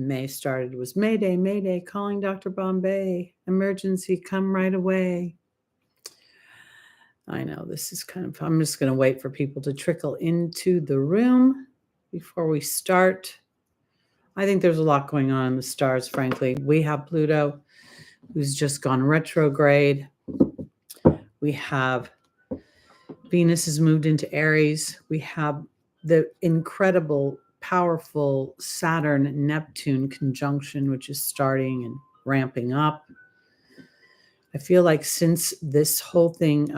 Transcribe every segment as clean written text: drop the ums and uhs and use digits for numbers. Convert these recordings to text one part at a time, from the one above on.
May started was Mayday, Mayday, calling Dr. Bombay. Emergency, come right away. I know this is kind of, I'm just going to wait for people to trickle into the room before we start. I think there's a lot going on in the stars, frankly. We have Pluto, who's just gone retrograde. We have Venus has moved into Aries. We have the incredible, powerful Saturn-Neptune conjunction, which is starting and ramping up. I feel like since this whole thing,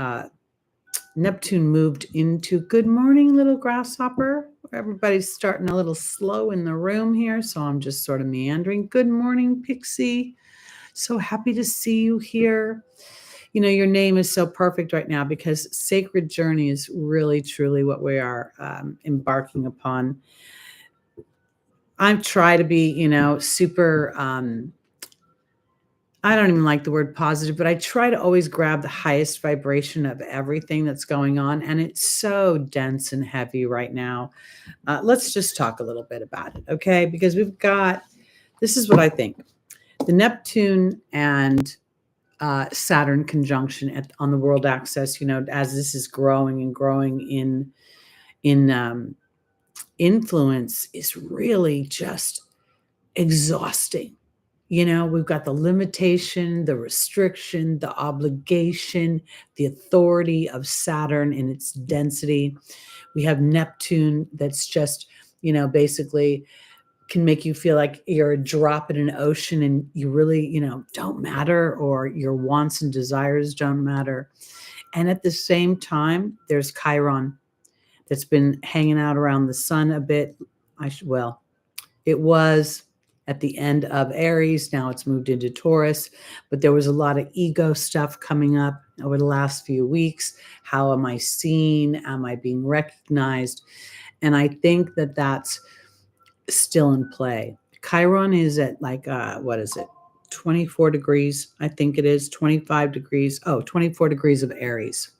Neptune moved into, good morning, little grasshopper. Everybody's starting a little slow in the room here, so I'm just sort of meandering. Good morning, Pixie. So happy to see you here. You know, your name is so perfect right now because sacred journey is really, truly what we are embarking upon. I try to be, you know, super, I don't even like the word positive, but I try to always grab the highest vibration of everything that's going on. And it's so dense and heavy right now. Let's just talk a little bit about it, okay? Because we've got, this is what I think. The Neptune and Saturn conjunction on the world axis, you know, as this is growing and growing in influence, is really just exhausting. You know, we've got the limitation, the restriction, the obligation, the authority of Saturn in its density. We have Neptune that's just, you know, basically can make you feel like you're a drop in an ocean and you really, you know, don't matter, or your wants and desires don't matter. And at the same time, there's Chiron that's been hanging out around the sun a bit. Well, it was at the end of Aries. Now it's moved into Taurus, but there was a lot of ego stuff coming up over the last few weeks. How am I seen? Am I being recognized? And I think that that's still in play. Chiron is at like, what is it? 24 degrees. I think it is 25 degrees. Oh, 24 degrees of Aries.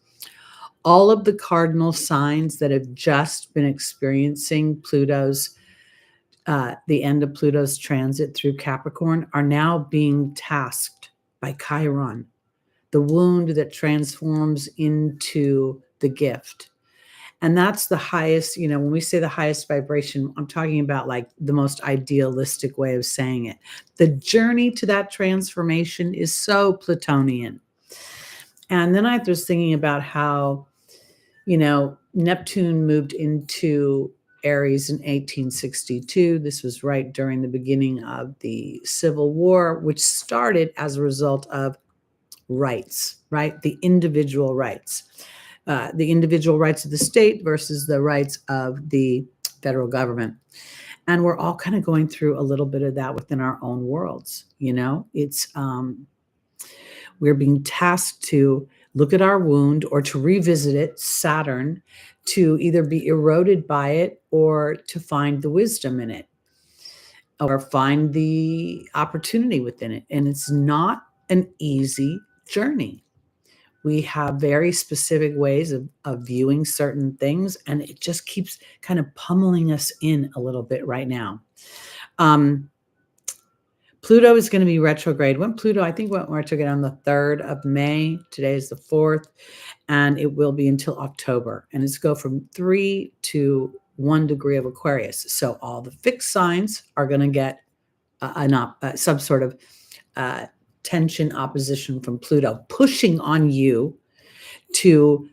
All of the cardinal signs that have just been experiencing Pluto's, the end of Pluto's transit through Capricorn are now being tasked by Chiron, the wound that transforms into the gift. And that's the highest, you know, when we say the highest vibration, I'm talking about like the most idealistic way of saying it. The journey to that transformation is so Plutonian. And then I was thinking about how, you know, Neptune moved into Aries in 1862. This was right during the beginning of the Civil War, which started as a result of rights, right? The individual rights. The individual rights of the state versus the rights of the federal government. And we're all kind of going through a little bit of that within our own worlds. You know, it's, we're being tasked to look at our wound or to revisit it, Saturn, to either be eroded by it or to find the wisdom in it or find the opportunity within it. And it's not an easy journey. We have very specific ways of viewing certain things, and it just keeps kind of pummeling us in a little bit right now. Pluto is going to be retrograde. When Pluto, I think, went retrograde on the 3rd of May. Today is the 4th, and it will be until October. And it's go from 3 to 1 degree of Aquarius. So all the fixed signs are going to get some sort of tension, opposition from Pluto, pushing on you to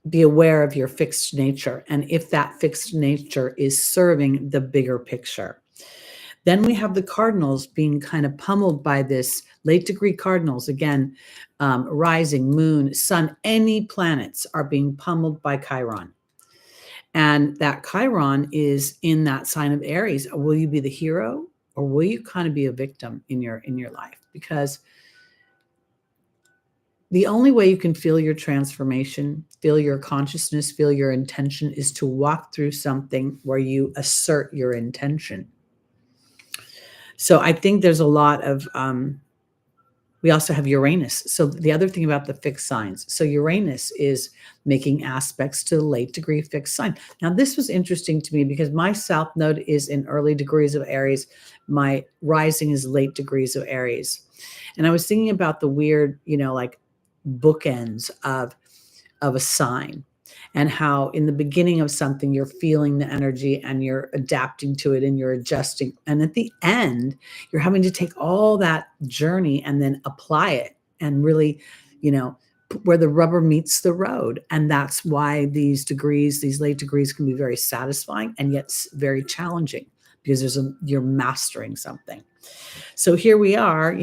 be aware of your fixed nature and if that fixed nature is serving the bigger picture. Then we have the cardinals being kind of pummeled by this late degree cardinals. Again, rising, moon, sun, any planets are being pummeled by Chiron. And that Chiron is in that sign of Aries. Will you be the hero? Or will you kind of be a victim in your life? Because the only way you can feel your transformation, feel your consciousness, feel your intention is to walk through something where you assert your intention. So I think there's a lot of, We also have Uranus. So the other thing about the fixed signs, so Uranus is making aspects to the late degree fixed sign. Now, this was interesting to me because my South Node is in early degrees of Aries. My rising is late degrees of Aries. And I was thinking about the weird, like bookends of a sign, and how in the beginning of something you're feeling the energy and you're adapting to it and you're adjusting, and at the end you're having to take all that journey and then apply it and really where the rubber meets the road. And that's why these late degrees can be very satisfying and yet very challenging, because you're mastering something. So here we are,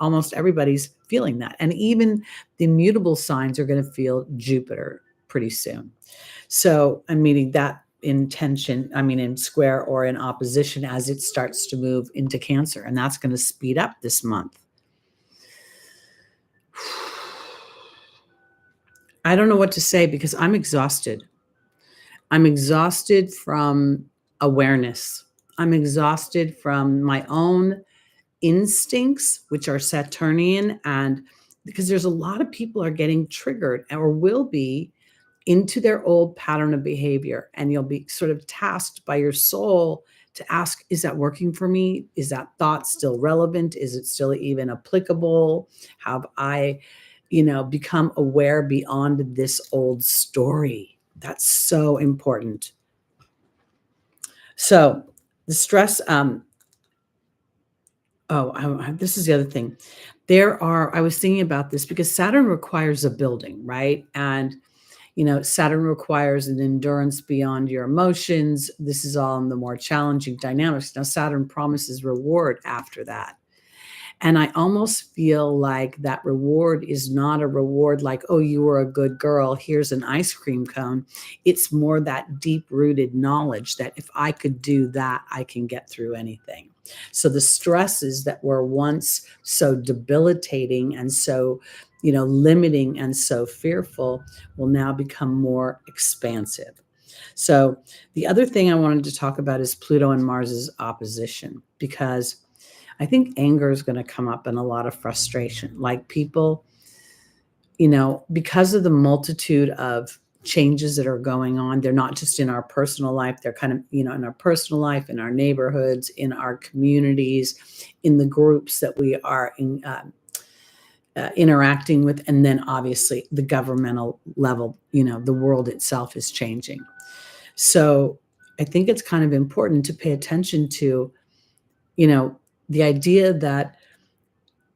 almost everybody's feeling that. And even the mutable signs are going to feel Jupiter pretty soon. So I'm meaning that in square or in opposition as it starts to move into Cancer. And that's going to speed up this month. I don't know what to say because I'm exhausted. I'm exhausted from awareness. I'm exhausted from my own instincts, which are Saturnian, and because there's a lot of people are getting triggered or will be into their old pattern of behavior, and you'll be sort of tasked by your soul to ask, is that working for me? Is that thought still relevant? Is it still even applicable? Have I, become aware beyond this old story? That's so important. So the stress, this is the other thing. I was thinking about this because Saturn requires a building, right? And, Saturn requires an endurance beyond your emotions. This is all in the more challenging dynamics. Now, Saturn promises reward after that. And I almost feel like that reward is not a reward like, oh, you were a good girl, here's an ice cream cone. It's more that deep-rooted knowledge that if I could do that, I can get through anything. So the stresses that were once so debilitating and so, limiting and so fearful will now become more expansive. So the other thing I wanted to talk about is Pluto and Mars's opposition, because I think anger is going to come up and a lot of frustration. Like people, because of the multitude of changes that are going on, they're not just in our personal life, they're kind of, in our personal life, in our neighborhoods, in our communities, in the groups that we are interacting with. And then obviously the governmental level, the world itself is changing. So I think it's kind of important to pay attention to, the idea that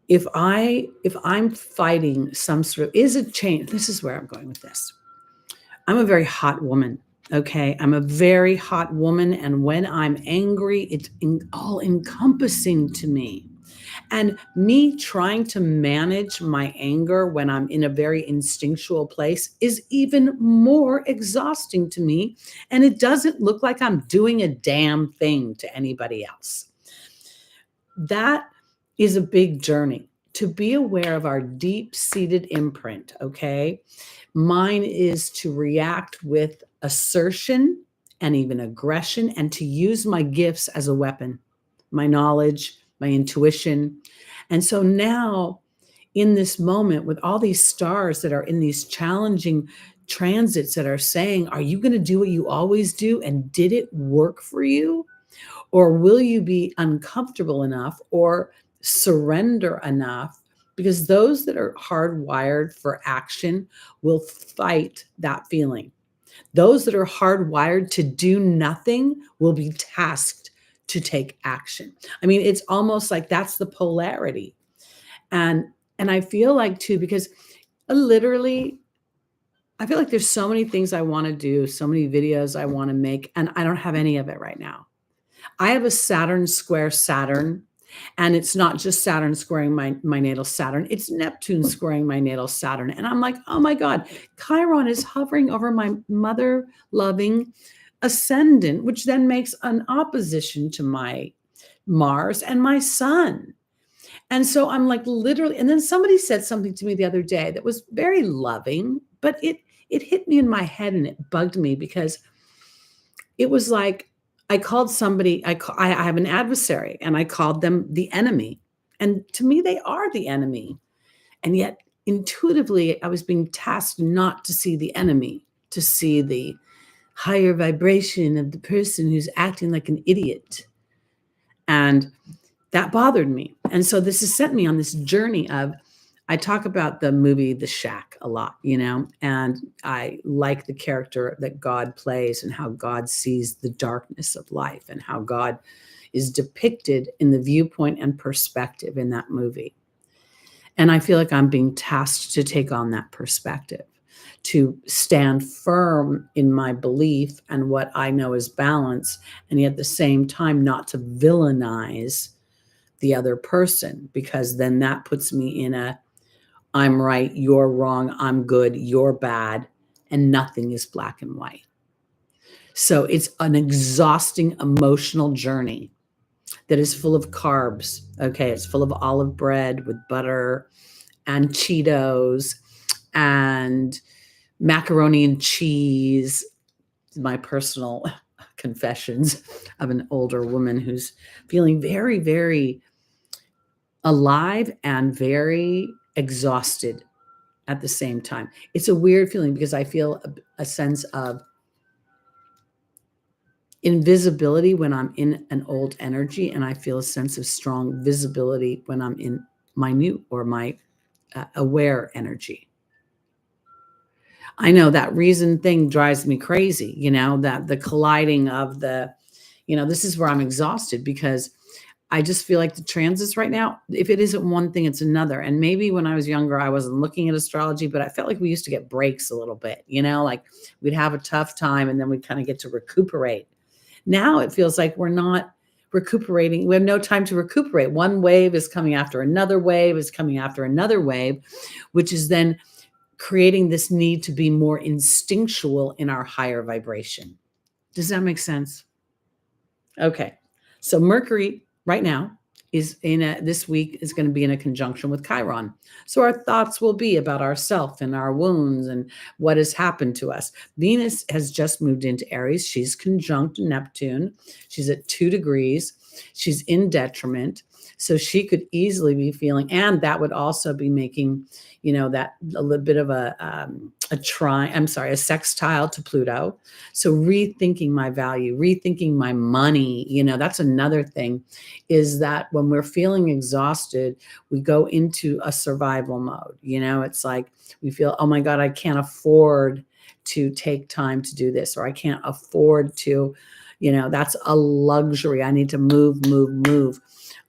if I'm fighting some sort of, is it change? This is where I'm going with this. I'm a very hot woman. Okay. I'm a very hot woman. And when I'm angry, it's all encompassing to me. And me trying to manage my anger when I'm in a very instinctual place is even more exhausting to me. And it doesn't look like I'm doing a damn thing to anybody else. That is a big journey to be aware of our deep-seated imprint, okay? Mine is to react with assertion and even aggression, and to use my gifts as a weapon, my knowledge, my intuition. And so now, in this moment, with all these stars that are in these challenging transits that are saying, are you going to do what you always do? And did it work for you? Or will you be uncomfortable enough or surrender enough? Because those that are hardwired for action will fight that feeling. Those that are hardwired to do nothing will be tasked to take action. I mean, it's almost like that's the polarity. And I feel like too, because literally, I feel like there's so many things I want to do, so many videos I want to make, and I don't have any of it right now. I have a Saturn square Saturn, and it's not just Saturn squaring my natal Saturn, it's Neptune squaring my natal Saturn. And I'm like, oh my God, Chiron is hovering over my mother-loving ascendant, which then makes an opposition to my Mars and my Sun. And so I'm like literally, and then somebody said something to me the other day that was very loving, but it hit me in my head and it bugged me because it was like, I called somebody, I have an adversary and I called them the enemy. And to me, they are the enemy And yet, intuitively, I was being tasked not to see the enemy, to see the higher vibration of the person who's acting like an idiot. And that bothered me. And so this has sent me on this journey of, I talk about the movie The Shack a lot, and I like the character that God plays and how God sees the darkness of life and how God is depicted in the viewpoint and perspective in that movie. And I feel like I'm being tasked to take on that perspective, to stand firm in my belief and what I know is balance, and yet at the same time not to villainize the other person, because then that puts me in a I'm right, you're wrong, I'm good, you're bad, and nothing is black and white. So it's an exhausting emotional journey that is full of carbs. Okay, it's full of olive bread with butter and Cheetos and macaroni and cheese. My personal confessions of an older woman who's feeling very, very alive and very exhausted at the same time. It's a weird feeling because I feel a sense of invisibility when I'm in an old energy, and I feel a sense of strong visibility when I'm in my new or my aware energy. I know that reason thing drives me crazy, that the colliding of this is where I'm exhausted, because I just feel like the transits right now, if it isn't one thing, it's another. And maybe when I was younger, I wasn't looking at astrology, but I felt like we used to get breaks a little bit, like we'd have a tough time and then we'd kind of get to recuperate. Now it feels like we're not recuperating. We have no time to recuperate. One wave is coming after another wave is coming after another wave, which is then creating this need to be more instinctual in our higher vibration. Does that make sense? Okay. So Mercury right now is this week is going to be in a conjunction with Chiron. So our thoughts will be about ourself and our wounds and what has happened to us. Venus has just moved into Aries. She's conjunct Neptune. She's at 2 degrees. She's in detriment. So she could easily be feeling, and that would also be making, that a little bit of a sextile to Pluto. So rethinking my value, rethinking my money, that's another thing, is that when we're feeling exhausted, we go into a survival mode. It's like we feel, oh my God, I can't afford to take time to do this, or I can't afford to, that's a luxury. I need to move.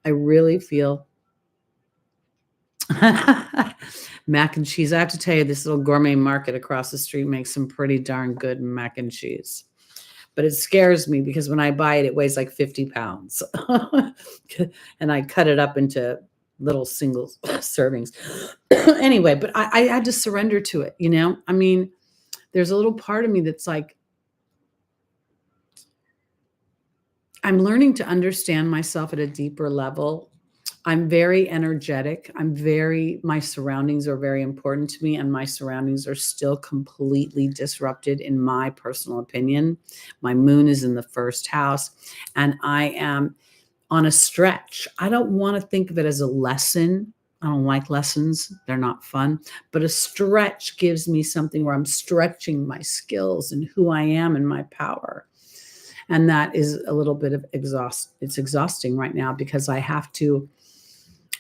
I really feel mac and cheese. I have to tell you, this little gourmet market across the street makes some pretty darn good mac and cheese. But it scares me because when I buy it, it weighs like 50 pounds. And I cut it up into little single servings. Anyway, but I had to surrender to it, I mean, there's a little part of me that's like, I'm learning to understand myself at a deeper level. I'm very energetic. My surroundings are very important to me, and my surroundings are still completely disrupted, in my personal opinion. My moon is in the 1st house, and I am on a stretch. I don't want to think of it as a lesson. I don't like lessons. They're not fun. But a stretch gives me something where I'm stretching my skills and who I am and my power. And that is a little bit of it's exhausting right now, because I have to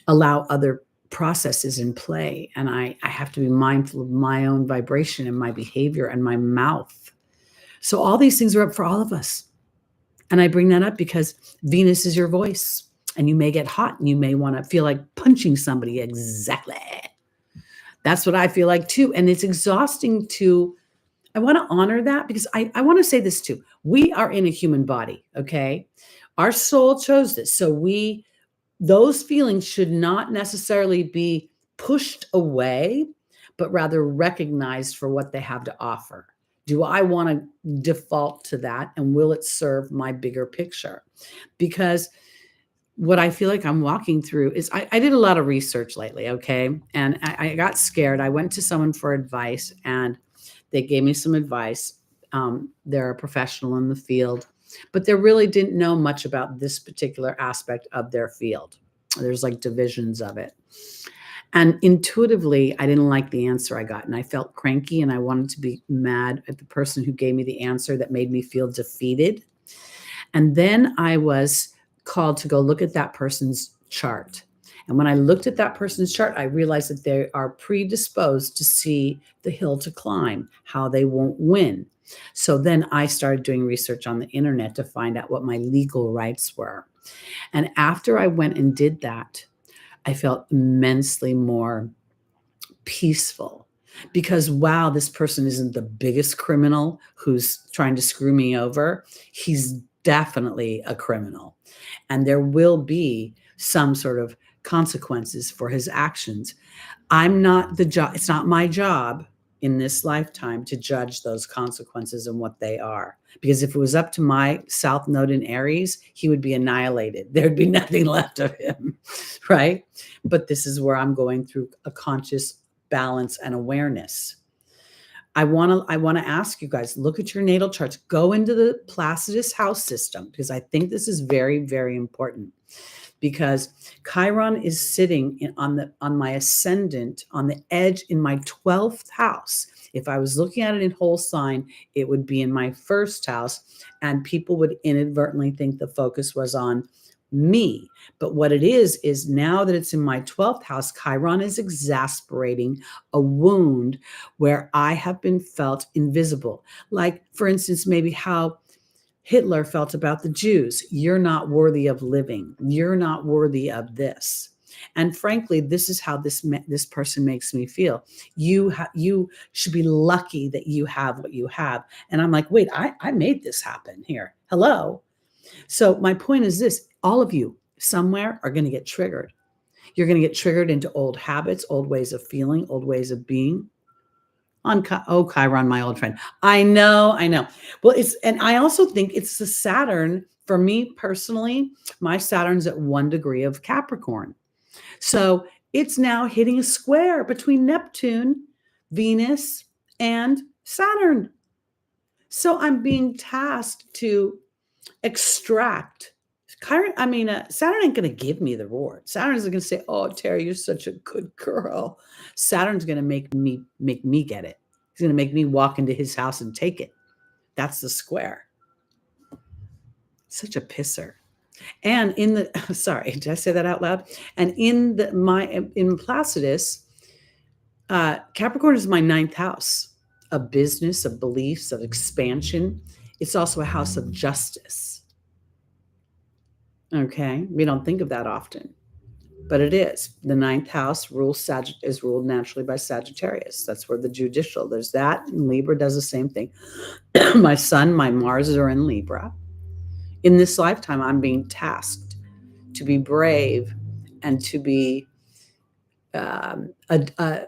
allow other processes in play. And I have to be mindful of my own vibration and my behavior and my mouth. So all these things are up for all of us. And I bring that up because Venus is your voice, and you may get hot and you may want to feel like punching somebody. Exactly. That's what I feel like too. And it's exhausting I want to honor that, because I want to say this too. We are in a human body, okay? Our soul chose this. So those feelings should not necessarily be pushed away, but rather recognized for what they have to offer. Do I want to default to that? And will it serve my bigger picture? Because what I feel like I'm walking through is I did a lot of research lately, okay? And I got scared. I went to someone for advice, and they gave me some advice. They're a professional in the field, but they really didn't know much about this particular aspect of their field. There's like divisions of it. And intuitively, I didn't like the answer I got. And I felt cranky and I wanted to be mad at the person who gave me the answer that made me feel defeated. And then I was called to go look at that person's chart. And when I looked at that person's chart, I realized that they are predisposed to see the hill to climb, how they won't win. So then I started doing research on the internet to find out what my legal rights were. And after I went and did that, I felt immensely more peaceful because, wow, this person isn't the biggest criminal who's trying to screw me over. He's definitely a criminal. And there will be some sort of consequences for his actions. I'm not the job. It's not my job in this lifetime to judge those consequences and what they are. Because if it was up to my South Node in Aries, he would be annihilated. There'd be nothing left of him, right? But this is where I'm going through a conscious balance and awareness. I want to ask you guys, look at your natal charts, go into the Placidus house system, because I think this is very, very important. Because Chiron is sitting on my ascendant on the edge in my 12th house. If I was looking at it in whole sign, it would be in my first house, and people would inadvertently think the focus was on me. But what it is now that it's in my 12th house, Chiron is exasperating a wound where I have been felt invisible. Like, for instance, maybe how Hitler felt about the Jews. You're not worthy of living. You're not worthy of this. And frankly, this is how this person makes me feel. You should be lucky that you have what you have. And I'm like, wait, I made this happen here. Hello. So my point is this: all of you somewhere are going to get triggered. You're going to get triggered into old habits, old ways of feeling, old ways of being. Chiron, my old friend. I know. Well, and I also think it's the Saturn. For me personally, my Saturn's at 1 degree of Capricorn. So it's now hitting a square between Neptune, Venus, and Saturn. So I'm being tasked to extract. Saturn ain't going to give me the reward. Saturn is going to say, "Oh, Teri, you're such a good girl." Saturn's going to make me get it. He's going to make me walk into his house and take it. That's the square. Such a pisser. And sorry, did I say that out loud? And in Placidus, Capricorn is my 9th house of business, of beliefs, of expansion. It's also a house of justice. Okay, we don't think of that often, but it is. The 9th house is ruled naturally by Sagittarius. That's where the judicial, there's that. And Libra does the same thing. My sun, my Mars are in Libra. In this lifetime, I'm being tasked to be brave and to be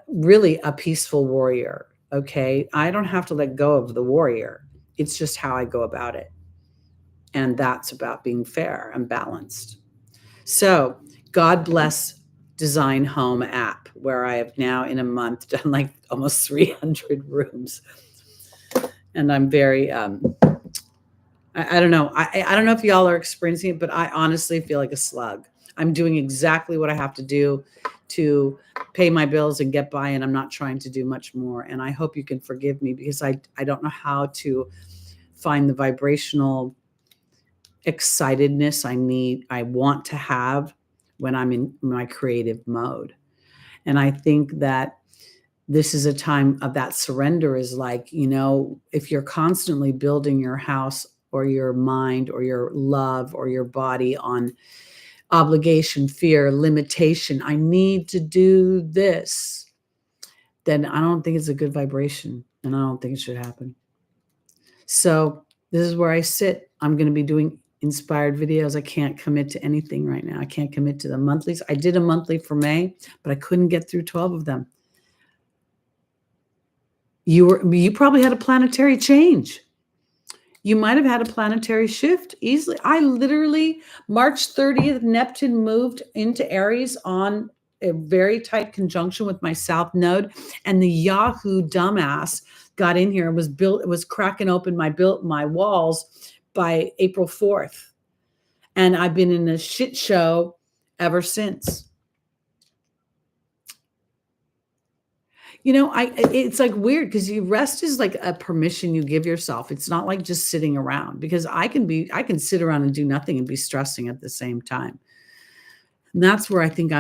really a peaceful warrior. Okay, I don't have to let go of the warrior. It's just how I go about it. And that's about being fair and balanced. So God bless Design Home app, where I have now in a month done like almost 300 rooms. And I'm very, I don't know. I don't know if y'all are experiencing it, but I honestly feel like a slug. I'm doing exactly what I have to do to pay my bills and get by, and I'm not trying to do much more. And I hope you can forgive me, because I don't know how to find the vibrational excitedness I want to have when I'm in my creative mode. And I think that this is a time of that surrender. Is like, if you're constantly building your house or your mind or your love or your body on obligation, fear, limitation, I need to do this, then I don't think it's a good vibration, and I don't think it should happen. So this is where I sit. I'm going to be doing inspired videos. I can't commit to anything right now. I can't commit to the monthlies. I did a monthly for May, but I couldn't get through 12 of them. You probably had a planetary change. You might have had a planetary shift easily. I literally, March 30th, Neptune moved into Aries on a very tight conjunction with my South Node, and the Yahoo dumbass got in here and was cracking open my walls by April 4th. And I've been in a shit show ever since. It's like weird because you rest is like a permission you give yourself. It's not like just sitting around, because I can sit around and do nothing and be stressing at the same time. And that's where I think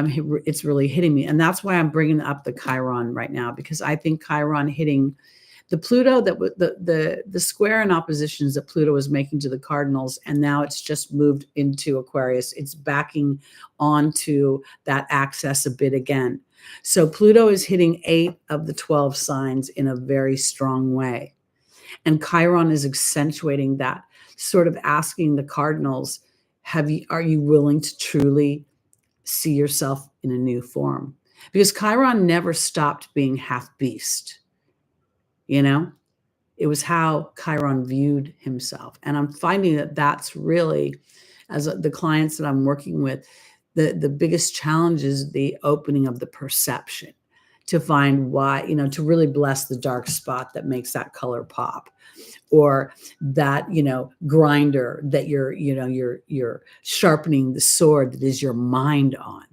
it's really hitting me. And that's why I'm bringing up the Chiron right now, because I think Chiron hitting the Pluto, that the square and oppositions that Pluto was making to the cardinals, and now it's just moved into Aquarius. It's backing onto that axis a bit again. So Pluto is hitting 8 of the 12 signs in a very strong way. And Chiron is accentuating that, sort of asking the cardinals, are you willing to truly see yourself in a new form? Because Chiron never stopped being half beast. It was how Chiron viewed himself. And I'm finding that that's really, as the clients that I'm working with, the biggest challenge is the opening of the perception, to find why, to really bless the dark spot that makes that color pop, or that, grinder that you're sharpening the sword that is your mind on.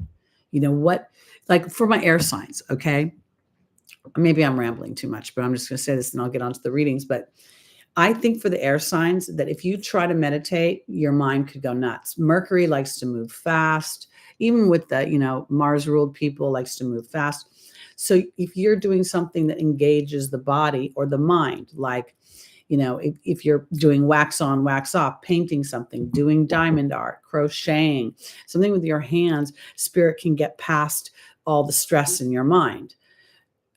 Like for my air signs, okay? Maybe I'm rambling too much, but I'm just going to say this and I'll get on to the readings. But I think for the air signs, that if you try to meditate, your mind could go nuts. Mercury likes to move fast. Even with the, Mars ruled people, likes to move fast. So if you're doing something that engages the body or the mind, like, if you're doing wax on, wax off, painting something, doing diamond art, crocheting, something with your hands, spirit can get past all the stress in your mind.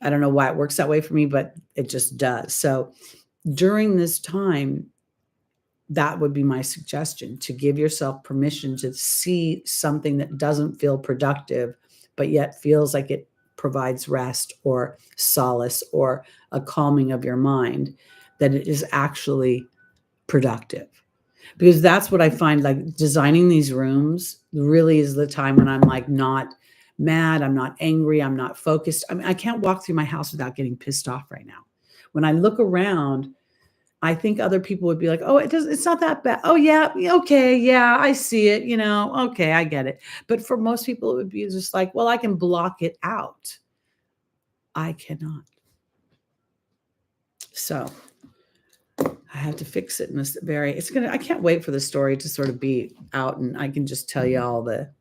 I don't know why it works that way for me, but it just does. So during this time, that would be my suggestion, to give yourself permission to see something that doesn't feel productive, but yet feels like it provides rest or solace or a calming of your mind, that it is actually productive. Because that's what I find, like designing these rooms really is the time when I'm like not mad, I'm not angry, I'm not focused. I mean, I can't walk through my house without getting pissed off right now. When I look around, I think other people would be like, oh, it's not that bad. Oh yeah, okay, yeah, I see it, okay, I get it. But for most people, it would be just like, well, I can block it out. I cannot. So I have to fix it in this I can't wait for the story to sort of be out and I can just tell you all the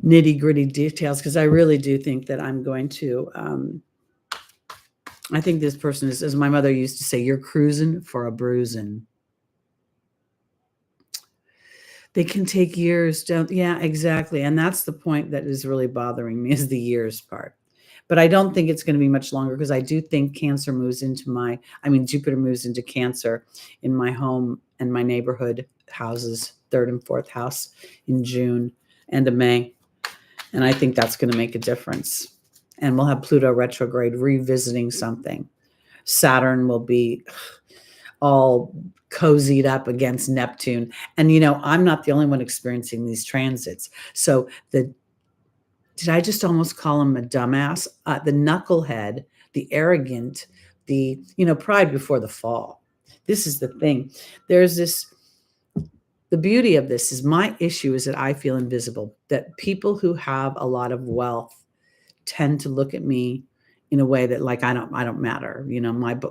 nitty gritty details, because I really do think that I'm going to, I think this person is, as my mother used to say, you're cruising for a bruising. They can take years, yeah, exactly. And that's the point that is really bothering me, is the years part. But I don't think it's going to be much longer, because I do think Jupiter moves into Cancer in my home and my neighborhood houses, 3rd and 4th house, in June, end of May. And I think that's going to make a difference. And we'll have Pluto retrograde revisiting something. Saturn will be all cozied up against Neptune. And, I'm not the only one experiencing these transits. So did I just almost call him a dumbass? The knucklehead, the arrogant, the, pride before the fall. This is the thing. The beauty of this is, my issue is that I feel invisible, that people who have a lot of wealth tend to look at me in a way that, like, I don't matter,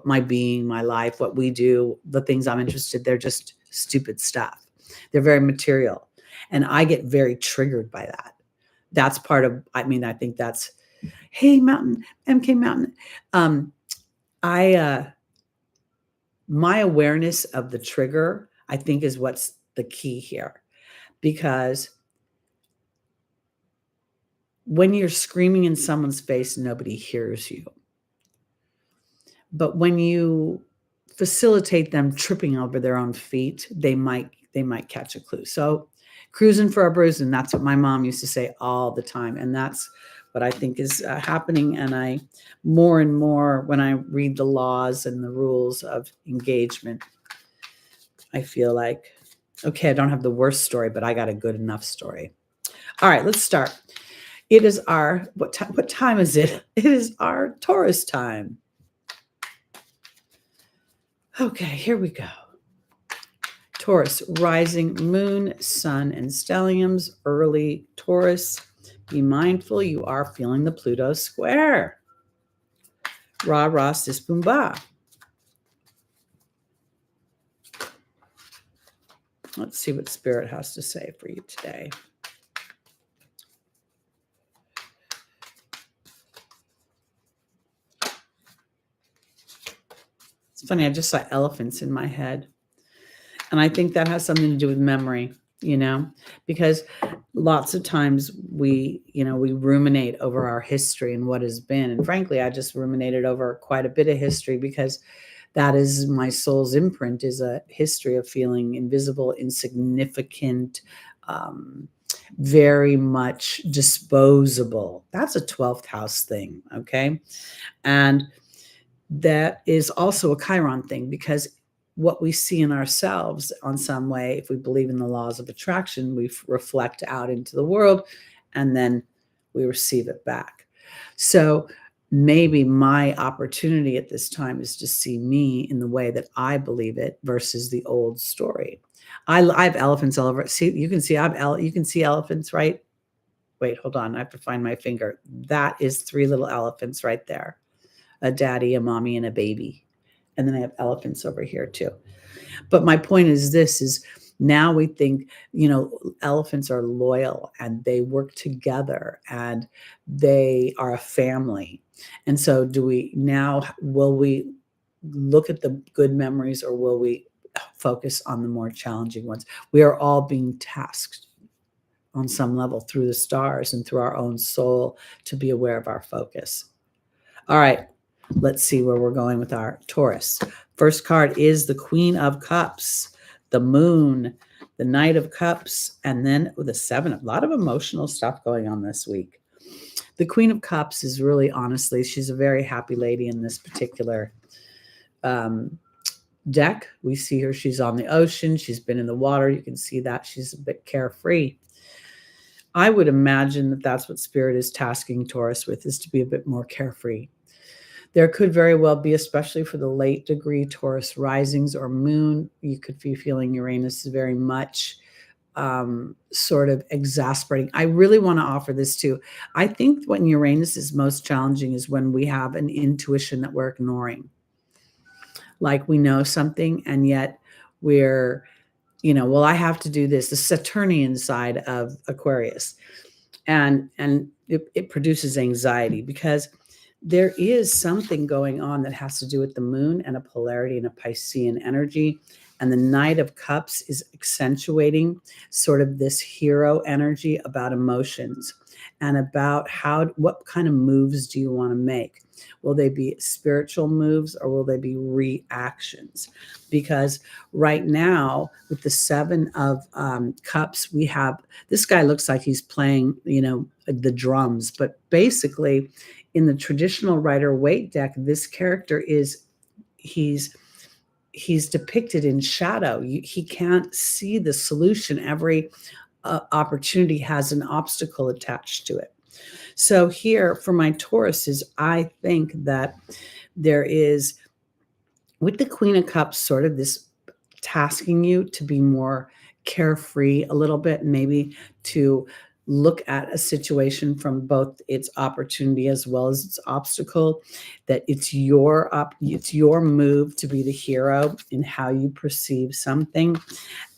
my being, my life, what we do, the things I'm interested, they're just stupid stuff. They're very material. And I get very triggered by that. That's part of, I think that's, hey, Mountain, MK Mountain. My awareness of the trigger, I think, is what's the key here, because when you're screaming in someone's face, nobody hears you. But when you facilitate them tripping over their own feet, they might catch a clue. So cruising for a bruising, that's what my mom used to say all the time. And that's what I think is happening. And I, more and more, when I read the laws and the rules of engagement, I feel like, okay, I don't have the worst story, but I got a good enough story. All right, let's start. It is our, what time is it? It is our Taurus time. Okay, here we go. Taurus, rising, moon, sun, and stelliums, early Taurus. Be mindful, you are feeling the Pluto square. Ra Ra Sis Boom Ba. Let's see what Spirit has to say for you today. It's funny, I just saw elephants in my head. And I think that has something to do with memory, because lots of times we ruminate over our history and what has been. And frankly, I just ruminated over quite a bit of history because that is my soul's imprint, is a history of feeling invisible, insignificant, very much disposable. That's a 12th house thing, okay? And that is also a Chiron thing, because what we see in ourselves on some way, if we believe in the laws of attraction, we reflect out into the world and then we receive it back. So maybe my opportunity at this time is to see me in the way that I believe it versus the old story. I have elephants all over. See, you can see you can see elephants, right? Wait, hold on. I have to find my finger. That is 3 little elephants right there. A daddy, a mommy, and a baby. And then I have elephants over here too. But my point is this, is now we think, elephants are loyal and they work together and they are a family. And so will we look at the good memories, or will we focus on the more challenging ones? We are all being tasked on some level through the stars and through our own soul to be aware of our focus. All right. Let's see where we're going with our Taurus. First card is the Queen of Cups, the Moon, the Knight of Cups, and then the 7. A lot of emotional stuff going on this week. The Queen of Cups is really, honestly, she's a very happy lady in this particular deck. We see her, she's on the ocean. She's been in the water. You can see that she's a bit carefree. I would imagine that that's what Spirit is tasking Taurus with, is to be a bit more carefree. There could very well be, especially for the late degree Taurus risings or moon, you could be feeling Uranus is very much sort of exasperating. I really want to offer this too. I think when Uranus is most challenging is when we have an intuition that we're ignoring. Like we know something and yet we're, well, I have to do this, the Saturnian side of Aquarius. And it produces anxiety because there is something going on that has to do with the moon and a polarity and a Piscean energy. And the Knight of Cups is accentuating sort of this hero energy about emotions and about what kind of moves do you want to make? Will they be spiritual moves or will they be reactions? Because right now with the 7 of Cups, we have, this guy looks like he's playing, the drums, but basically in the traditional Rider-Waite deck, this character he's depicted in shadow. He can't see the solution. Every opportunity has an obstacle attached to it. So here for my Tauruses, I think that there is, with the Queen of Cups, sort of this tasking you to be more carefree a little bit, maybe to look at a situation from both its opportunity as well as its obstacle, that it's your move to be the hero in how you perceive something.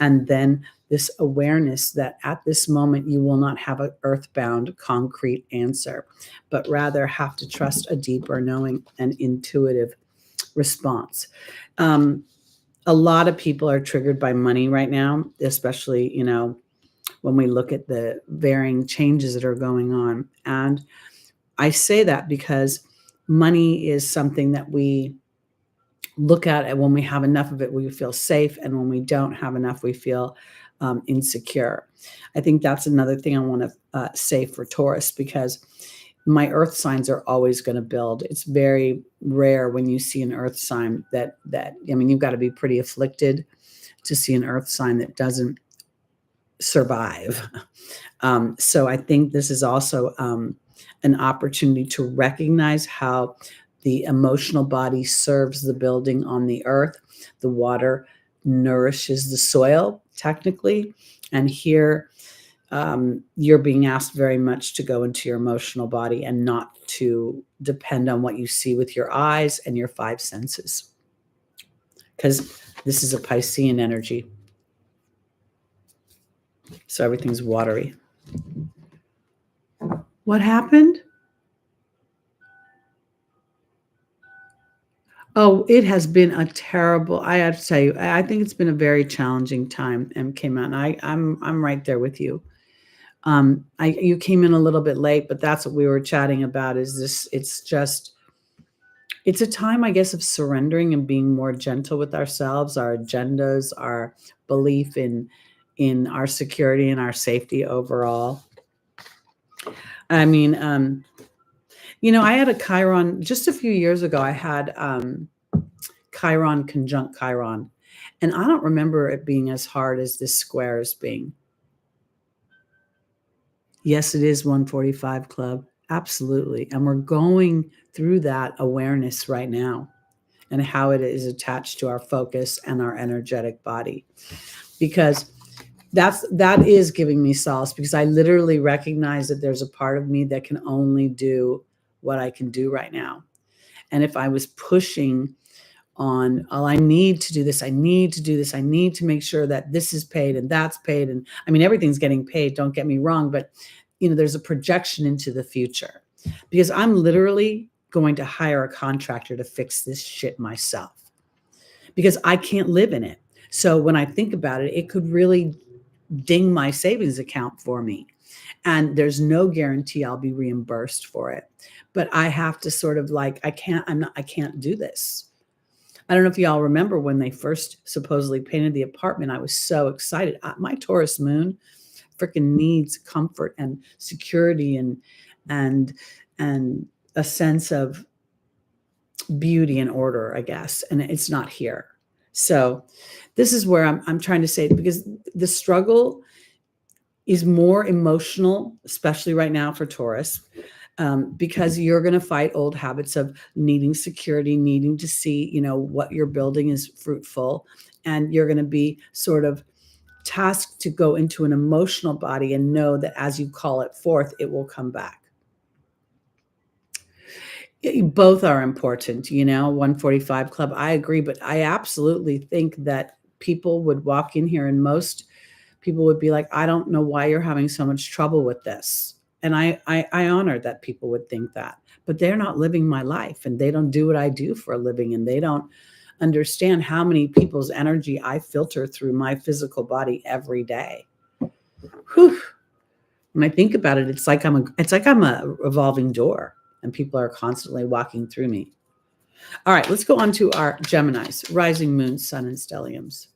And then this awareness that at this moment you will not have an earthbound concrete answer, but rather have to trust a deeper knowing and intuitive response. A lot of people are triggered by money right now, especially, when we look at the varying changes that are going on. And I say that because money is something that we look at, and when we have enough of it, we feel safe. And when we don't have enough, we feel insecure. I think that's another thing I want to say for Taurus, because my earth signs are always going to build. It's very rare when you see an earth sign that you've got to be pretty afflicted to see an earth sign that doesn't survive. So I think this is also an opportunity to recognize how the emotional body serves the building on the earth. The water nourishes the soil, technically. And here, you're being asked very much to go into your emotional body and not to depend on what you see with your eyes and your five senses. Because this is a Piscean energy. So everything's watery. What happened? Oh, it has been a terrible, I have to tell you, I think it's been a very challenging time, MK Man. I'm right there with you. You came in a little bit late, but that's what we were chatting about is this, it's a time, I guess, of surrendering and being more gentle with ourselves, our agendas, our belief in our security and our safety overall. I mean, I had a Chiron just a few years ago. I had Chiron conjunct Chiron, and I don't remember it being as hard as this square is being. Yes, it is 145 Club. Absolutely. And we're going through that awareness right now and how it is attached to our focus and our energetic body. Because that is giving me solace, because I literally recognize that there's a part of me that can only do what I can do right now. And if I was pushing on, oh, I need to do this, I need to do this, I need to make sure that this is paid and that's paid. And I mean, everything's getting paid, don't get me wrong, but there's a projection into the future, because I'm literally going to hire a contractor to fix this shit myself, because I can't live in it. So when I think about it, it could really ding my savings account for me. And there's no guarantee I'll be reimbursed for it. But I have to sort of like, I can't do this. I don't know if y'all remember when they first supposedly painted the apartment. I was so excited. My Taurus moon freaking needs comfort and security and a sense of beauty and order, I guess. And it's not here. So this is where I'm trying to say, because the struggle is more emotional, especially right now for Taurus, because you're going to fight old habits of needing security, needing to see, what you're building is fruitful. And you're going to be sort of tasked to go into an emotional body and know that as you call it forth, it will come back. Both are important, 145 Club. I agree, but I absolutely think that people would walk in here and most people would be like, I don't know why you're having so much trouble with this. And I honor that people would think that, but they're not living my life and they don't do what I do for a living. And they don't understand how many people's energy I filter through my physical body every day. Whew. When I think about it, it's like I'm a revolving door and people are constantly walking through me. All right, let's go on to our Geminis, rising moon, sun, and stelliums.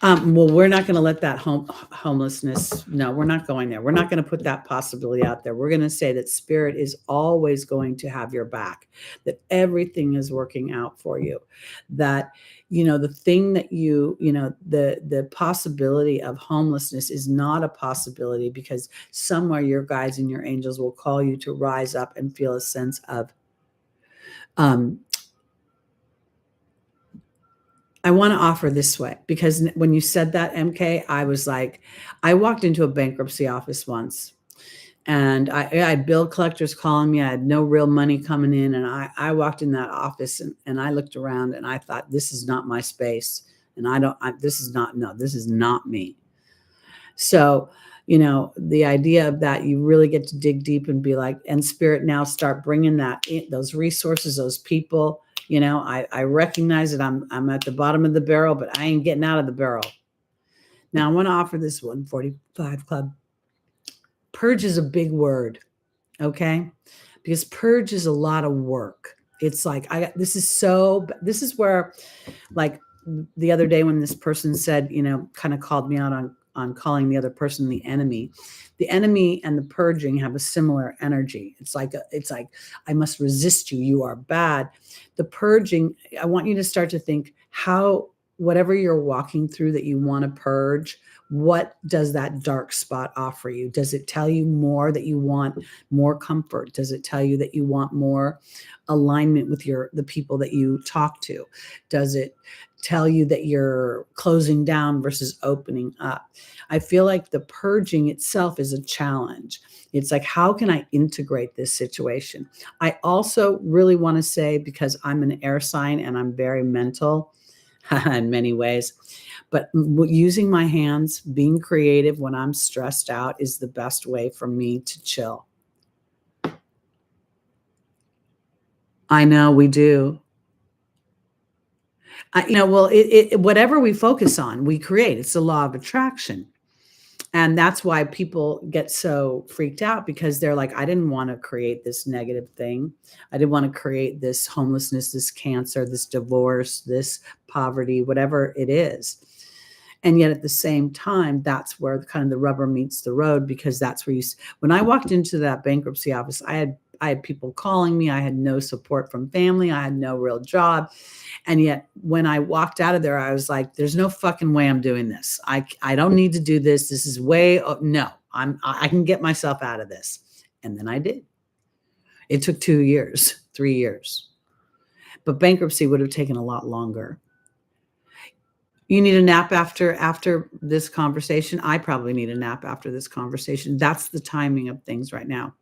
Well, we're not going to let that homelessness. No, we're not going there. We're not going to put that possibility out there. We're going to say that spirit is always going to have your back, that everything is working out for you, that, the thing that the possibility of homelessness is not a possibility, because somewhere your guides and your angels will call you to rise up and feel a sense of, I want to offer this way, because when you said that, MK, I was like, I walked into a bankruptcy office once and I had bill collectors calling me. I had no real money coming in. And I walked in that office and I looked around and I thought, this is not my space. And this is not me. So, the idea of that, you really get to dig deep and be like, and spirit now start bringing those resources, those people. I recognize that I'm at the bottom of the barrel, but I ain't getting out of the barrel. Now I want to offer this 145 Club. Purge is a big word, okay? Because purge is a lot of work. It's like, this is where, like the other day when this person said, kind of called me out on calling the other person the enemy and the purging have a similar energy. It's like, I must resist you. You are bad. The purging, I want you to start to think how, whatever you're walking through that you want to purge, what does that dark spot offer you? Does it tell you more that you want more comfort? Does it tell you that you want more alignment with the people that you talk to? Does it tell you that you're closing down versus opening up. I feel like the purging itself is a challenge. It's like, how can I integrate this situation? I also really want to say, because I'm an air sign and I'm very mental in many ways, but using my hands, being creative when I'm stressed out is the best way for me to chill. I know we do. Well, whatever we focus on, we create. It's the law of attraction. And that's why people get so freaked out, because they're like, I didn't want to create this negative thing. I didn't want to create this homelessness, this cancer, this divorce, this poverty, whatever it is. And yet at the same time, that's where kind of the rubber meets the road, because that's where when I walked into that bankruptcy office, I had people calling me. I had no support from family. I had no real job. And yet when I walked out of there, I was like, there's no fucking way I'm doing this. I don't need to do this. This is no, I can get myself out of this. And then I did. It took 2 years, 3 years, but bankruptcy would have taken a lot longer. You need a nap after this conversation. I probably need a nap after this conversation. That's the timing of things right now.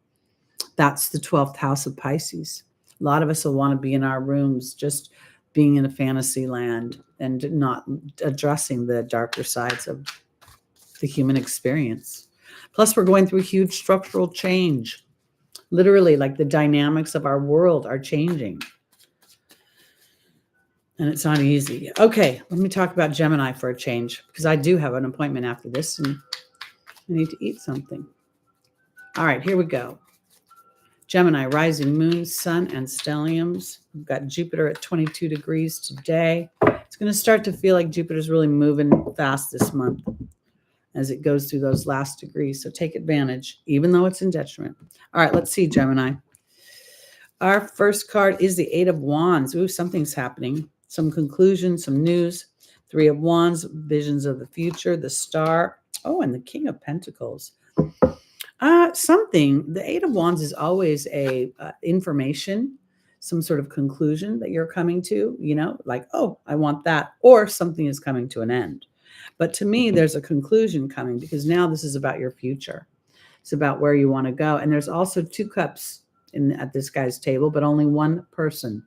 That's the 12th house of Pisces. A lot of us will want to be in our rooms, just being in a fantasy land and not addressing the darker sides of the human experience. Plus, we're going through huge structural change. Literally, like the dynamics of our world are changing. And it's not easy. Okay, let me talk about Gemini for a change, because I do have an appointment after this and I need to eat something. All right, here we go. Gemini, rising moon, sun, and stelliums. We've got Jupiter at 22 degrees today. It's going to start to feel like Jupiter's really moving fast this month as it goes through those last degrees. So take advantage, even though it's in detriment. All right, let's see, Gemini. Our first card is the Eight of Wands. Ooh, something's happening. Some conclusion, some news. Three of Wands, visions of the future, the Star. Oh, and the King of Pentacles. The Eight of Wands is always a information, some sort of conclusion that you're coming to, like, oh, I want that, or something is coming to an end. But to me, there's a conclusion coming, because now this is about your future. It's about where you want to go. And there's also 2 cups at this guy's table, but only one person.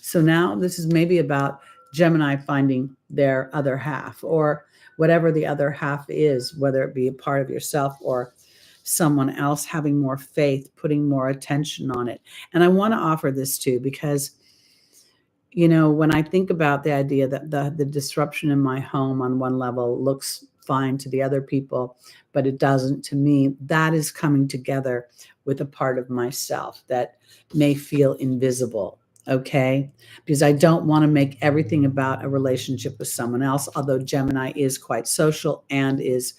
So now this is maybe about Gemini finding their other half, or whatever the other half is, whether it be a part of yourself or someone else, having more faith, putting more attention on it. And I want to offer this too, because, when I think about the idea that the disruption in my home on one level looks fine to the other people, but it doesn't to me, that is coming together with a part of myself that may feel invisible. Okay. Because I don't want to make everything about a relationship with someone else, although Gemini is quite social and is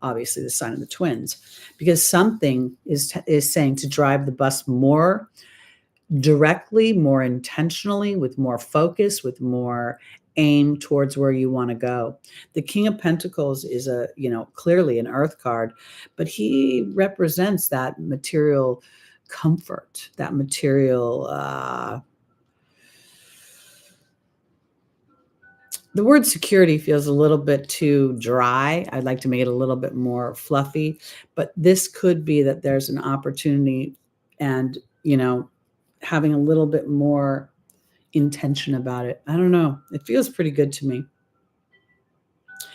obviously the sign of the twins, because something is saying to drive the bus more directly, more intentionally, with more focus, with more aim towards where you want to go. The King of Pentacles is clearly an earth card, but he represents that material comfort, that material, the word security feels a little bit too dry. I'd like to make it a little bit more fluffy, but this could be that there's an opportunity and, having a little bit more intention about it. I don't know. It feels pretty good to me,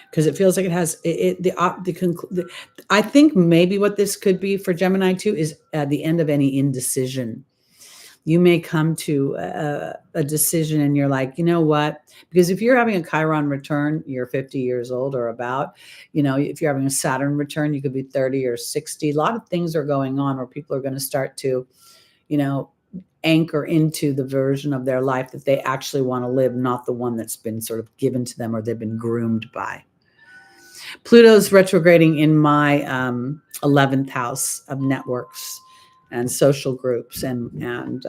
because it feels like it has I think maybe what this could be for Gemini too is at the end of any indecision. You may come to a decision and you're like, you know what? Because if you're having a Chiron return, you're 50 years old or about, if you're having a Saturn return, you could be 30 or 60. A lot of things are going on where people are going to start to, anchor into the version of their life that they actually want to live, not the one that's been sort of given to them or they've been groomed by. Pluto's retrograding in my 11th house of networks and social groups. And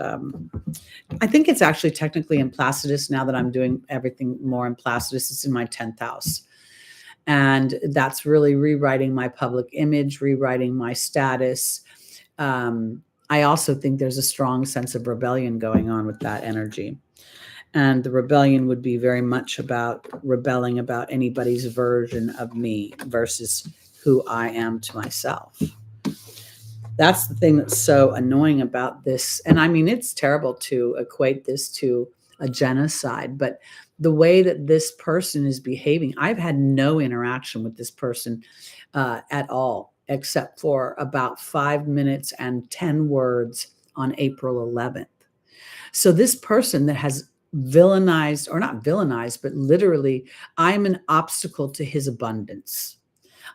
I think it's actually technically in Placidus now that I'm doing everything more in Placidus. It's in my 10th house. And that's really rewriting my public image, rewriting my status. I also think there's a strong sense of rebellion going on with that energy. And the rebellion would be very much about rebelling about anybody's version of me versus who I am to myself. That's the thing that's so annoying about this. And I mean, it's terrible to equate this to a genocide, but the way that this person is behaving, I've had no interaction with this person at all, except for about 5 minutes and 10 words on April 11th. So this person that has villainized, or not villainized, but literally, I'm an obstacle to his abundance.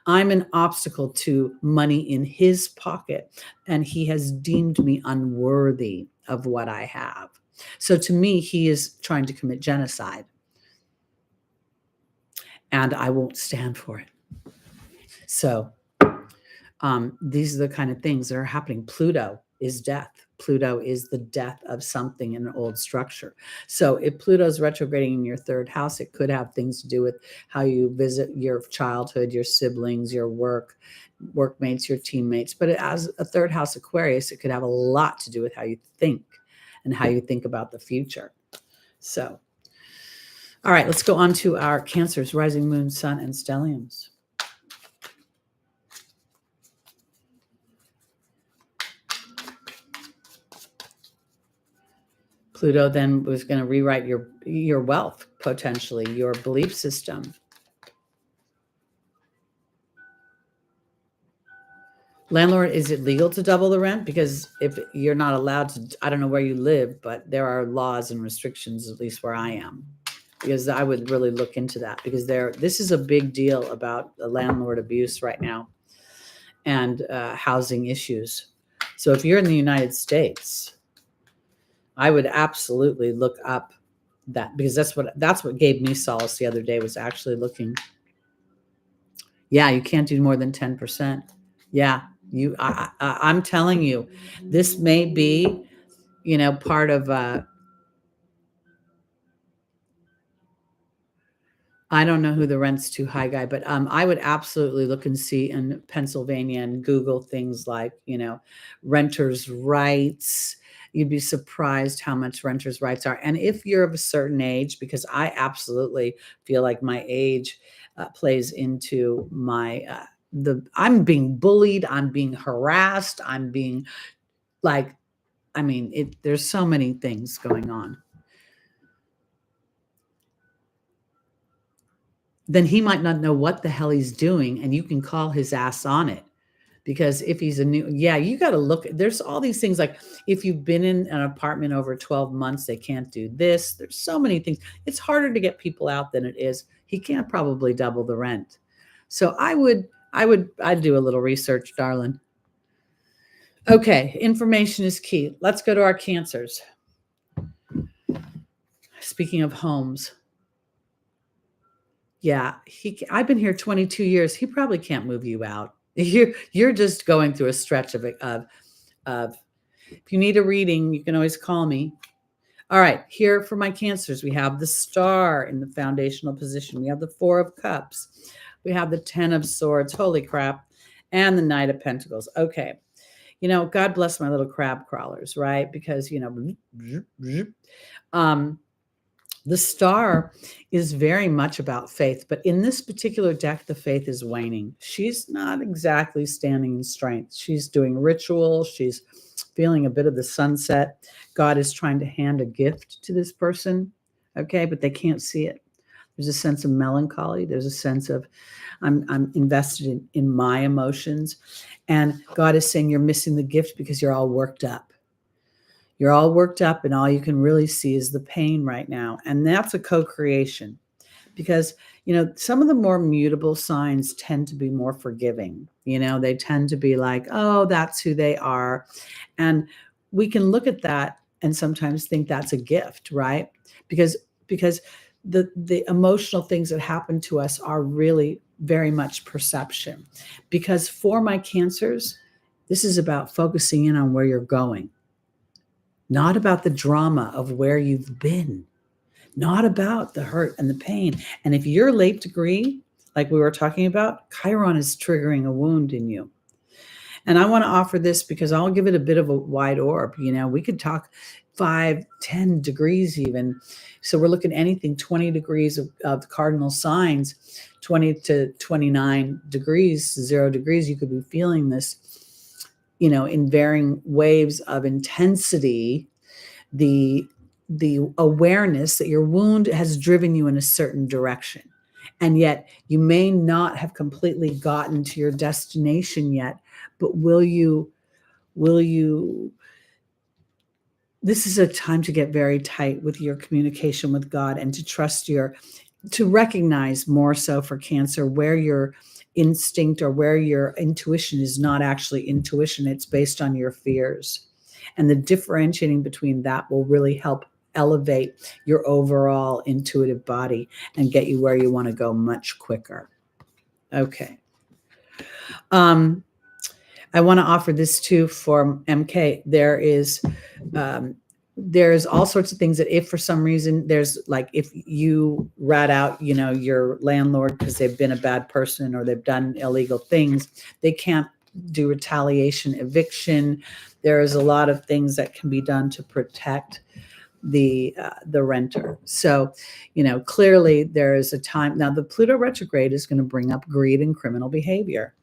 I'm an obstacle to money in his pocket, and he has deemed me unworthy of what I have. So to me, he is trying to commit genocide, and I won't stand for it. So these are the kind of things that are happening. Pluto is death. Pluto is the death of something in an old structure. So if Pluto's retrograding in your third house, it could have things to do with how you visit your childhood, your siblings, your workmates, your teammates. But as a third house Aquarius, it could have a lot to do with how you think and how you think about the future. So, all right, let's go on to our Cancers, rising moon, sun, and stelliums. Pluto then was going to rewrite your wealth, potentially, your belief system. Landlord, is it legal to double the rent? Because if you're not allowed to, I don't know where you live, but there are laws and restrictions, at least where I am. Because I would really look into that, because this is a big deal about the landlord abuse right now and housing issues. So if you're in the United States, I would absolutely look up that, because that's what gave me solace the other day, was actually looking. Yeah, you can't do more than 10%. Yeah, I'm telling you, this may be, part of I don't know who the rent's too high guy, but I would absolutely look and see in Pennsylvania and Google things like, renters' rights. You'd be surprised how much renters' rights are. And if you're of a certain age, because I absolutely feel like my age plays into my, I'm being bullied, I'm being harassed, I'm being there's so many things going on. Then he might not know what the hell he's doing, and you can call his ass on it. Because if he's you got to look, there's all these things, like if you've been in an apartment over 12 months, they can't do this. There's so many things. It's harder to get people out than it is. He can't probably double the rent. So I'd do a little research, darling. Okay, information is key. Let's go to our Cancers. Speaking of homes. Yeah, I've been here 22 years. He probably can't move you out. You're just going through a stretch of if you need a reading, you can always call me. All right, here for my Cancers, we have the Star in the foundational position. We have the Four of Cups. We have the Ten of Swords. Holy crap. And the Knight of Pentacles. Okay. God bless my little crab crawlers, right? Because, the Star is very much about faith, but in this particular deck, the faith is waning. She's not exactly standing in strength. She's doing ritual. She's feeling a bit of the sunset. God is trying to hand a gift to this person, okay, but they can't see it. There's a sense of melancholy. There's a sense of, I'm invested in my emotions. And God is saying, you're missing the gift because you're all worked up. You're all worked up, and all you can really see is the pain right now. And that's a co-creation, because, some of the more mutable signs tend to be more forgiving. They tend to be like, oh, that's who they are. And we can look at that and sometimes think that's a gift, right? Because the emotional things that happen to us are really very much perception. Because for my Cancers, this is about focusing in on where you're going. Not about the drama of where you've been, not about the hurt and the pain. And if you're late degree, like we were talking about, Chiron is triggering a wound in you. And I want to offer this because I'll give it a bit of a wide orb. We could talk 5, 10 degrees even. So we're looking at anything 20 degrees of cardinal signs, 20 to 29 degrees, 0 degrees. You could be feeling this, in varying waves of intensity, the awareness that your wound has driven you in a certain direction. And yet you may not have completely gotten to your destination yet, but will you, this is a time to get very tight with your communication with God and to trust to recognize more so for Cancer where your instinct or where your intuition is not actually intuition. It's based on your fears. And the differentiating between that will really help elevate your overall intuitive body and get you where you want to go much quicker. Okay. I want to offer this too for MK. There's all sorts of things that if for some reason if you rat out, your landlord because they've been a bad person or they've done illegal things, they can't do retaliation, eviction. There is a lot of things that can be done to protect the renter. So, clearly there is a time. Now the Pluto retrograde is going to bring up greed and criminal behavior.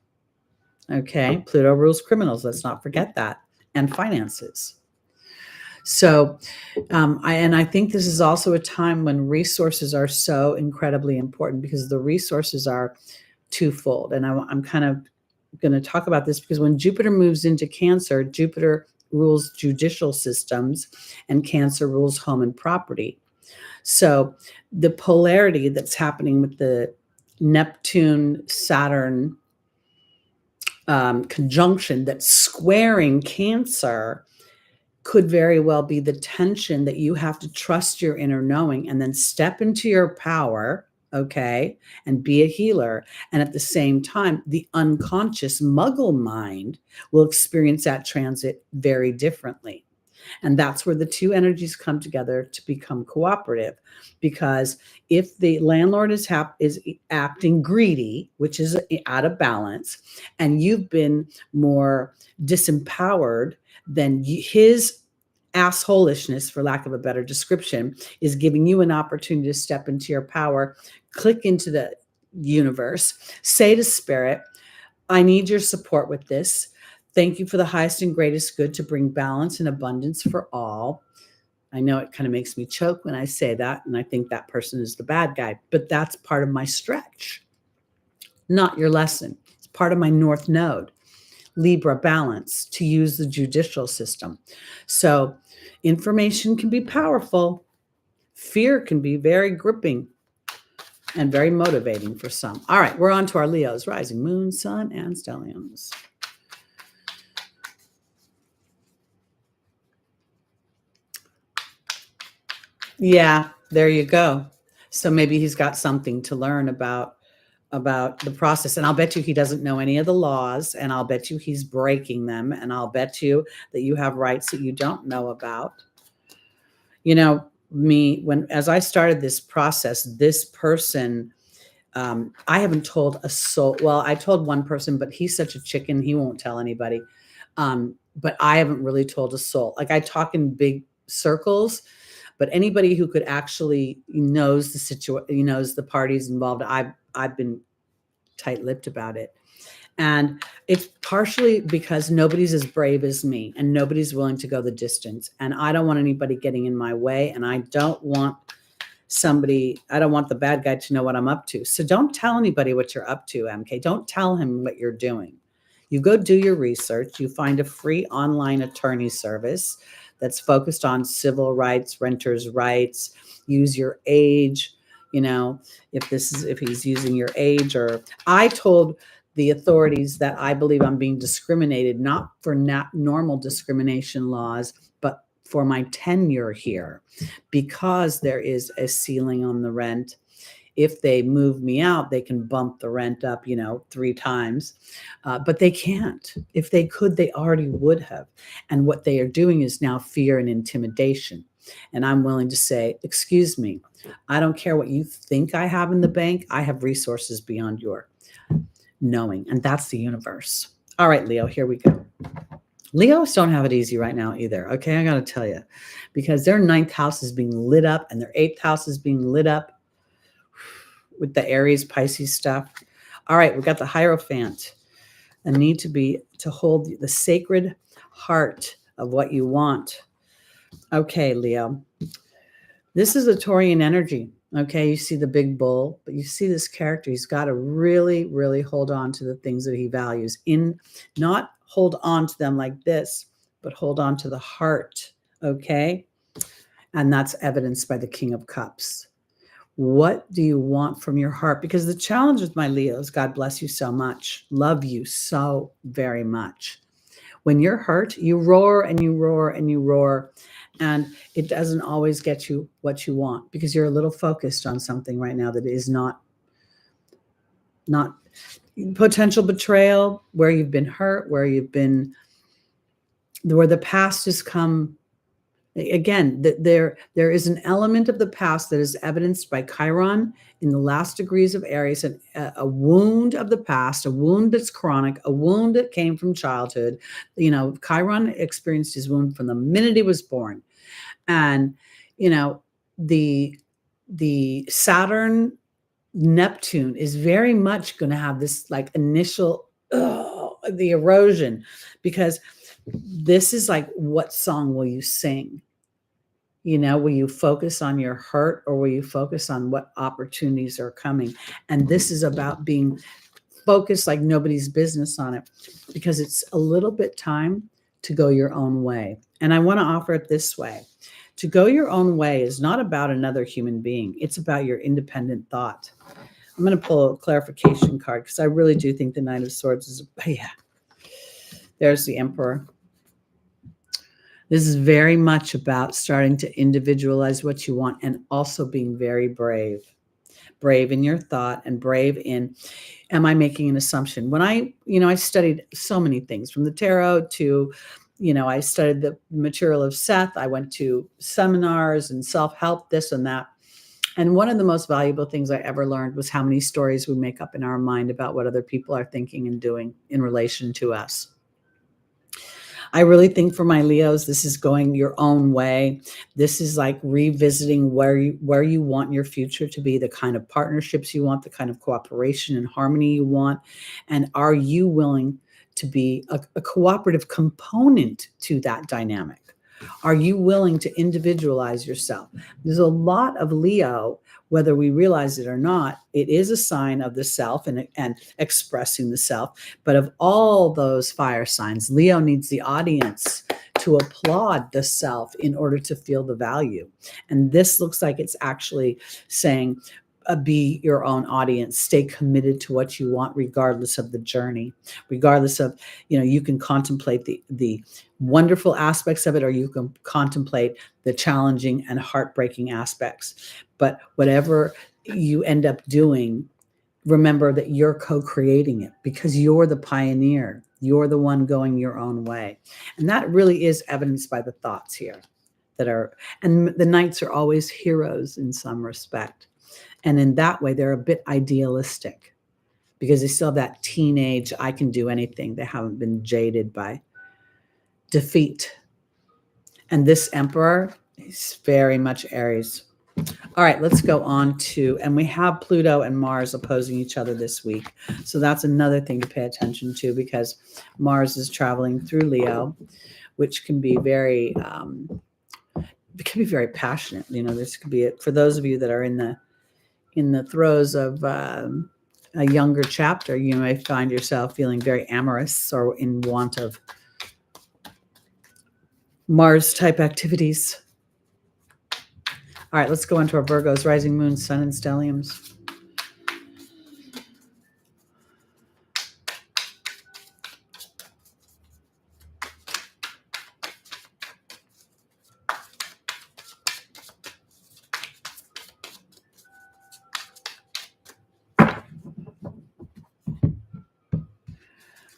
Okay. Pluto rules criminals. Let's not forget that. And finances. So, I think this is also a time when resources are so incredibly important because the resources are twofold. And I'm kind of going to talk about this because when Jupiter moves into Cancer, Jupiter rules judicial systems and Cancer rules home and property. So the polarity that's happening with the Neptune Saturn conjunction that's squaring Cancer could very well be the tension that you have to trust your inner knowing and then step into your power, okay, and be a healer. And at the same time, the unconscious muggle mind will experience that transit very differently. And that's where the two energies come together to become cooperative. Because if the landlord is acting greedy, which is out of balance, and you've been more disempowered, then his assholishness, for lack of a better description, is giving you an opportunity to step into your power, click into the universe, say to spirit, I need your support with this. Thank you for the highest and greatest good to bring balance and abundance for all. I know it kind of makes me choke when I say that, and I think that person is the bad guy, but that's part of my stretch, not your lesson. It's part of my North Node, Libra balance, to use the judicial system. So information can be powerful. Fear can be very gripping and very motivating for some. All right, we're on to our Leos, rising, moon, sun, and stelliums. Yeah, there you go. So maybe he's got something to learn about the process. And I'll bet you he doesn't know any of the laws, and I'll bet you he's breaking them, and I'll bet you that you have rights that you don't know about. As I started this process, this person, I haven't told a soul. Well, I told one person, but he's such a chicken, he won't tell anybody. But I haven't really told a soul. Like I talk in big circles, but anybody who could actually knows the situation, knows the parties involved. I've been tight-lipped about it. And it's partially because nobody's as brave as me and nobody's willing to go the distance. And I don't want anybody getting in my way. And I don't want the bad guy to know what I'm up to. So don't tell anybody what you're up to, MK. Don't tell him what you're doing. You go do your research. You find a free online attorney service that's focused on civil rights, renters' rights. Use your age, if he's using your age. Or I told the authorities that I believe I'm being discriminated, not for normal discrimination laws, but for my tenure here, because there is a ceiling on the rent. If they move me out, they can bump the rent up, 3 times, but they can't. If they could, they already would have. And what they are doing is now fear and intimidation. And I'm willing to say, excuse me, I don't care what you think I have in the bank. I have resources beyond your knowing, and that's the universe. All right, Leo, here we go. Leos don't have it easy right now either. Okay, I got to tell you, because their ninth house is being lit up and their eighth house is being lit up with the Aries, Pisces stuff. All right, we've got the Hierophant, a need to hold the sacred heart of what you want. Okay, Leo, this is a Taurian energy. Okay, you see the big bull, but you see this character. He's got to really, really hold on to the things that he values. Not hold on to them like this, but hold on to the heart. Okay, and that's evidenced by the King of Cups. What do you want from your heart? Because the challenge with my Leos, God bless you so much, love you so very much. When you're hurt, you roar and you roar and you roar. And it doesn't always get you what you want because you're a little focused on something right now that is not potential betrayal, where you've been hurt, where the past has come. Again, there is an element of the past that is evidenced by Chiron in the last degrees of Aries, and a wound of the past, a wound that's chronic, a wound that came from childhood. You know, Chiron experienced his wound from the minute he was born. And, you know, the Saturn Neptune is very much going to have this like initial, the erosion, because this is like, what song will you sing? You know, will you focus on your hurt or will you focus on what opportunities are coming? And this is about being focused like nobody's business on it, because it's a little bit time to go your own way. And I want to offer it this way. To go your own way is not about another human being. It's about your independent thought. I'm going to pull a clarification card because I really do think the Nine of Swords is, there's the Emperor. This is very much about starting to individualize what you want and also being very brave. Brave in your thought and brave in, am I making an assumption? When I studied so many things from the tarot to, I studied the material of Seth. I went to seminars and self-help, this and that. And one of the most valuable things I ever learned was how many stories we make up in our mind about what other people are thinking and doing in relation to us. I really think for my Leos, this is going your own way. This is like revisiting where you want your future to be, the kind of partnerships you want, the kind of cooperation and harmony you want. And are you willing to be a cooperative component to that dynamic? Are you willing to individualize yourself? There's a lot of Leo, whether we realize it or not, it is a sign of the self and expressing the self. But of all those fire signs, Leo needs the audience to applaud the self in order to feel the value. And this looks like it's actually saying, be your own audience, stay committed to what you want, regardless of the journey, regardless of, you can contemplate the wonderful aspects of it, or you can contemplate the challenging and heartbreaking aspects. But whatever you end up doing, remember that you're co-creating it because you're the pioneer. You're the one going your own way. And that really is evidenced by the thoughts here and the Knights are always heroes in some respect. And in that way, they're a bit idealistic because they still have that teenage, I can do anything. They haven't been jaded by defeat. And this Emperor is very much Aries. All right, let's go on and we have Pluto and Mars opposing each other this week. So that's another thing to pay attention to, because Mars is traveling through Leo, which can be very passionate. This could be for those of you that are in the throes of a younger chapter, you may find yourself feeling very amorous or in want of Mars type activities. All right, let's go into our Virgos, rising moon, sun, and stelliums.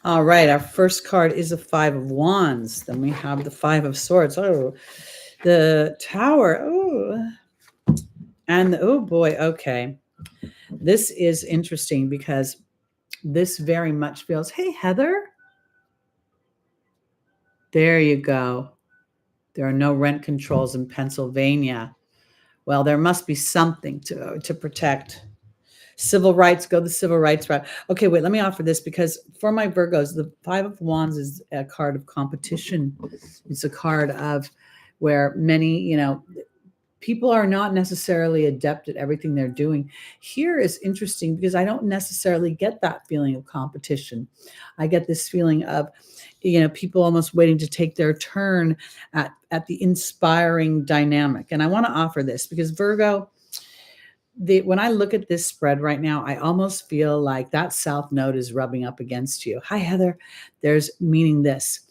All right, our first card is a Five of Wands. Then we have the Five of Swords. Oh, the Tower. Oh, and oh boy, okay. This is interesting because this very much feels, hey, Heather, There you go. There are no rent controls in Pennsylvania. Well, there must be something to protect. Civil rights, go the civil rights route. Okay, wait, let me offer this because for my Virgos, the Five of Wands is a card of competition. It's a card of where many, people are not necessarily adept at everything they're doing. Here is interesting because I don't necessarily get that feeling of competition. I get this feeling of, people almost waiting to take their turn at the inspiring dynamic. And I want to offer this because Virgo, when I look at this spread right now, I almost feel like that South Node is rubbing up against you. Hi, Heather. There's meaning this.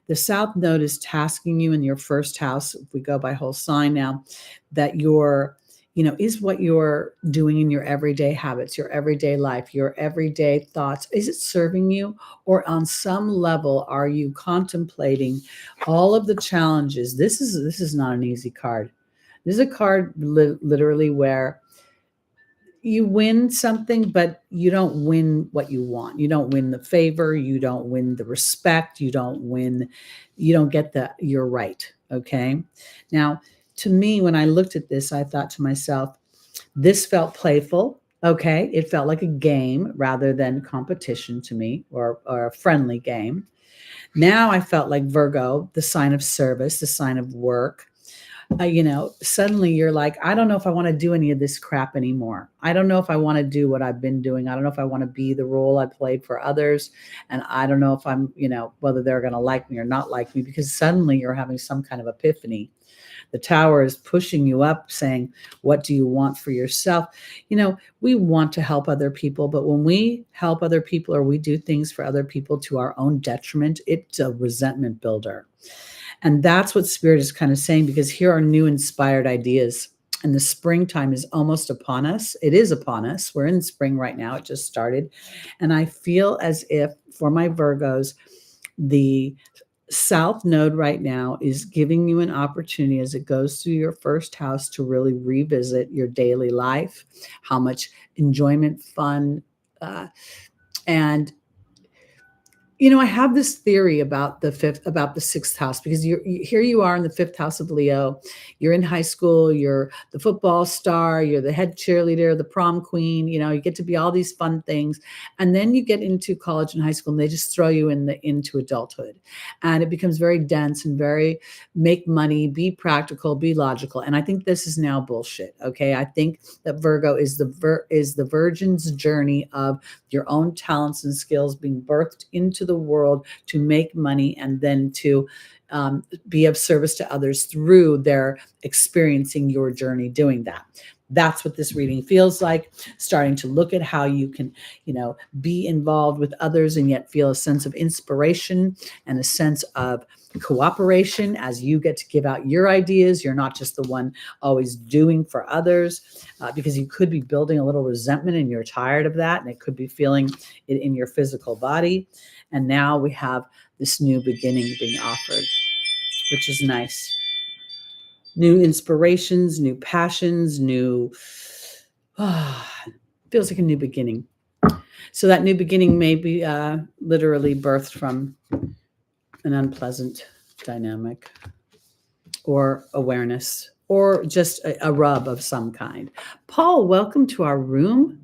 The South Node is tasking you in your first house, if we go by whole sign now, that is what you're doing in your everyday habits, your everyday life, your everyday thoughts. Is it serving you? Or on some level, are you contemplating all of the challenges? This is not an easy card. This is a card literally where you win something, but you don't win what you want. You don't win the favor. You don't win the respect. You don't get you're right. Okay. Now, to me, when I looked at this, I thought to myself, this felt playful. Okay. It felt like a game rather than competition to me, or a friendly game. Now I felt like Virgo, the sign of service, the sign of work. Suddenly you're like, I don't know if I want to do any of this crap anymore. I don't know if I want to do what I've been doing. I don't know if I want to be the role I played for others. And I don't know if I'm, whether they're going to like me or not like me, because suddenly you're having some kind of epiphany. The Tower is pushing you up, saying, what do you want for yourself? We want to help other people, but when we help other people or we do things for other people to our own detriment, it's a resentment builder. And that's what Spirit is kind of saying, because here are new inspired ideas. And the springtime is almost upon us. It is upon us. We're in spring right now. It just started. And I feel as if for my Virgos, the South Node right now is giving you an opportunity as it goes through your first house to really revisit your daily life, how much enjoyment, fun, and I have this theory about the sixth house, because here you are in the fifth house of Leo. You're in high school. You're the football star. You're the head cheerleader, the prom queen. You get to be all these fun things, and then you get into college and high school, and they just throw you into adulthood, and it becomes very dense and very make money, be practical, be logical. And I think this is now bullshit. Okay, I think that Virgo is the virgin's journey of your own talents and skills being birthed into the world to make money, and then to be of service to others through their experiencing your journey doing that. That's what this reading feels like, starting to look at how you can, be involved with others and yet feel a sense of inspiration and a sense of cooperation as you get to give out your ideas. You're not just the one always doing for others, because you could be building a little resentment and you're tired of that, and it could be feeling it in your physical body. And now we have this new beginning being offered, which is nice. New inspirations, new passions, feels like a new beginning. So that new beginning may be literally birthed from an unpleasant dynamic or awareness, or just a rub of some kind. Paul, welcome to our room.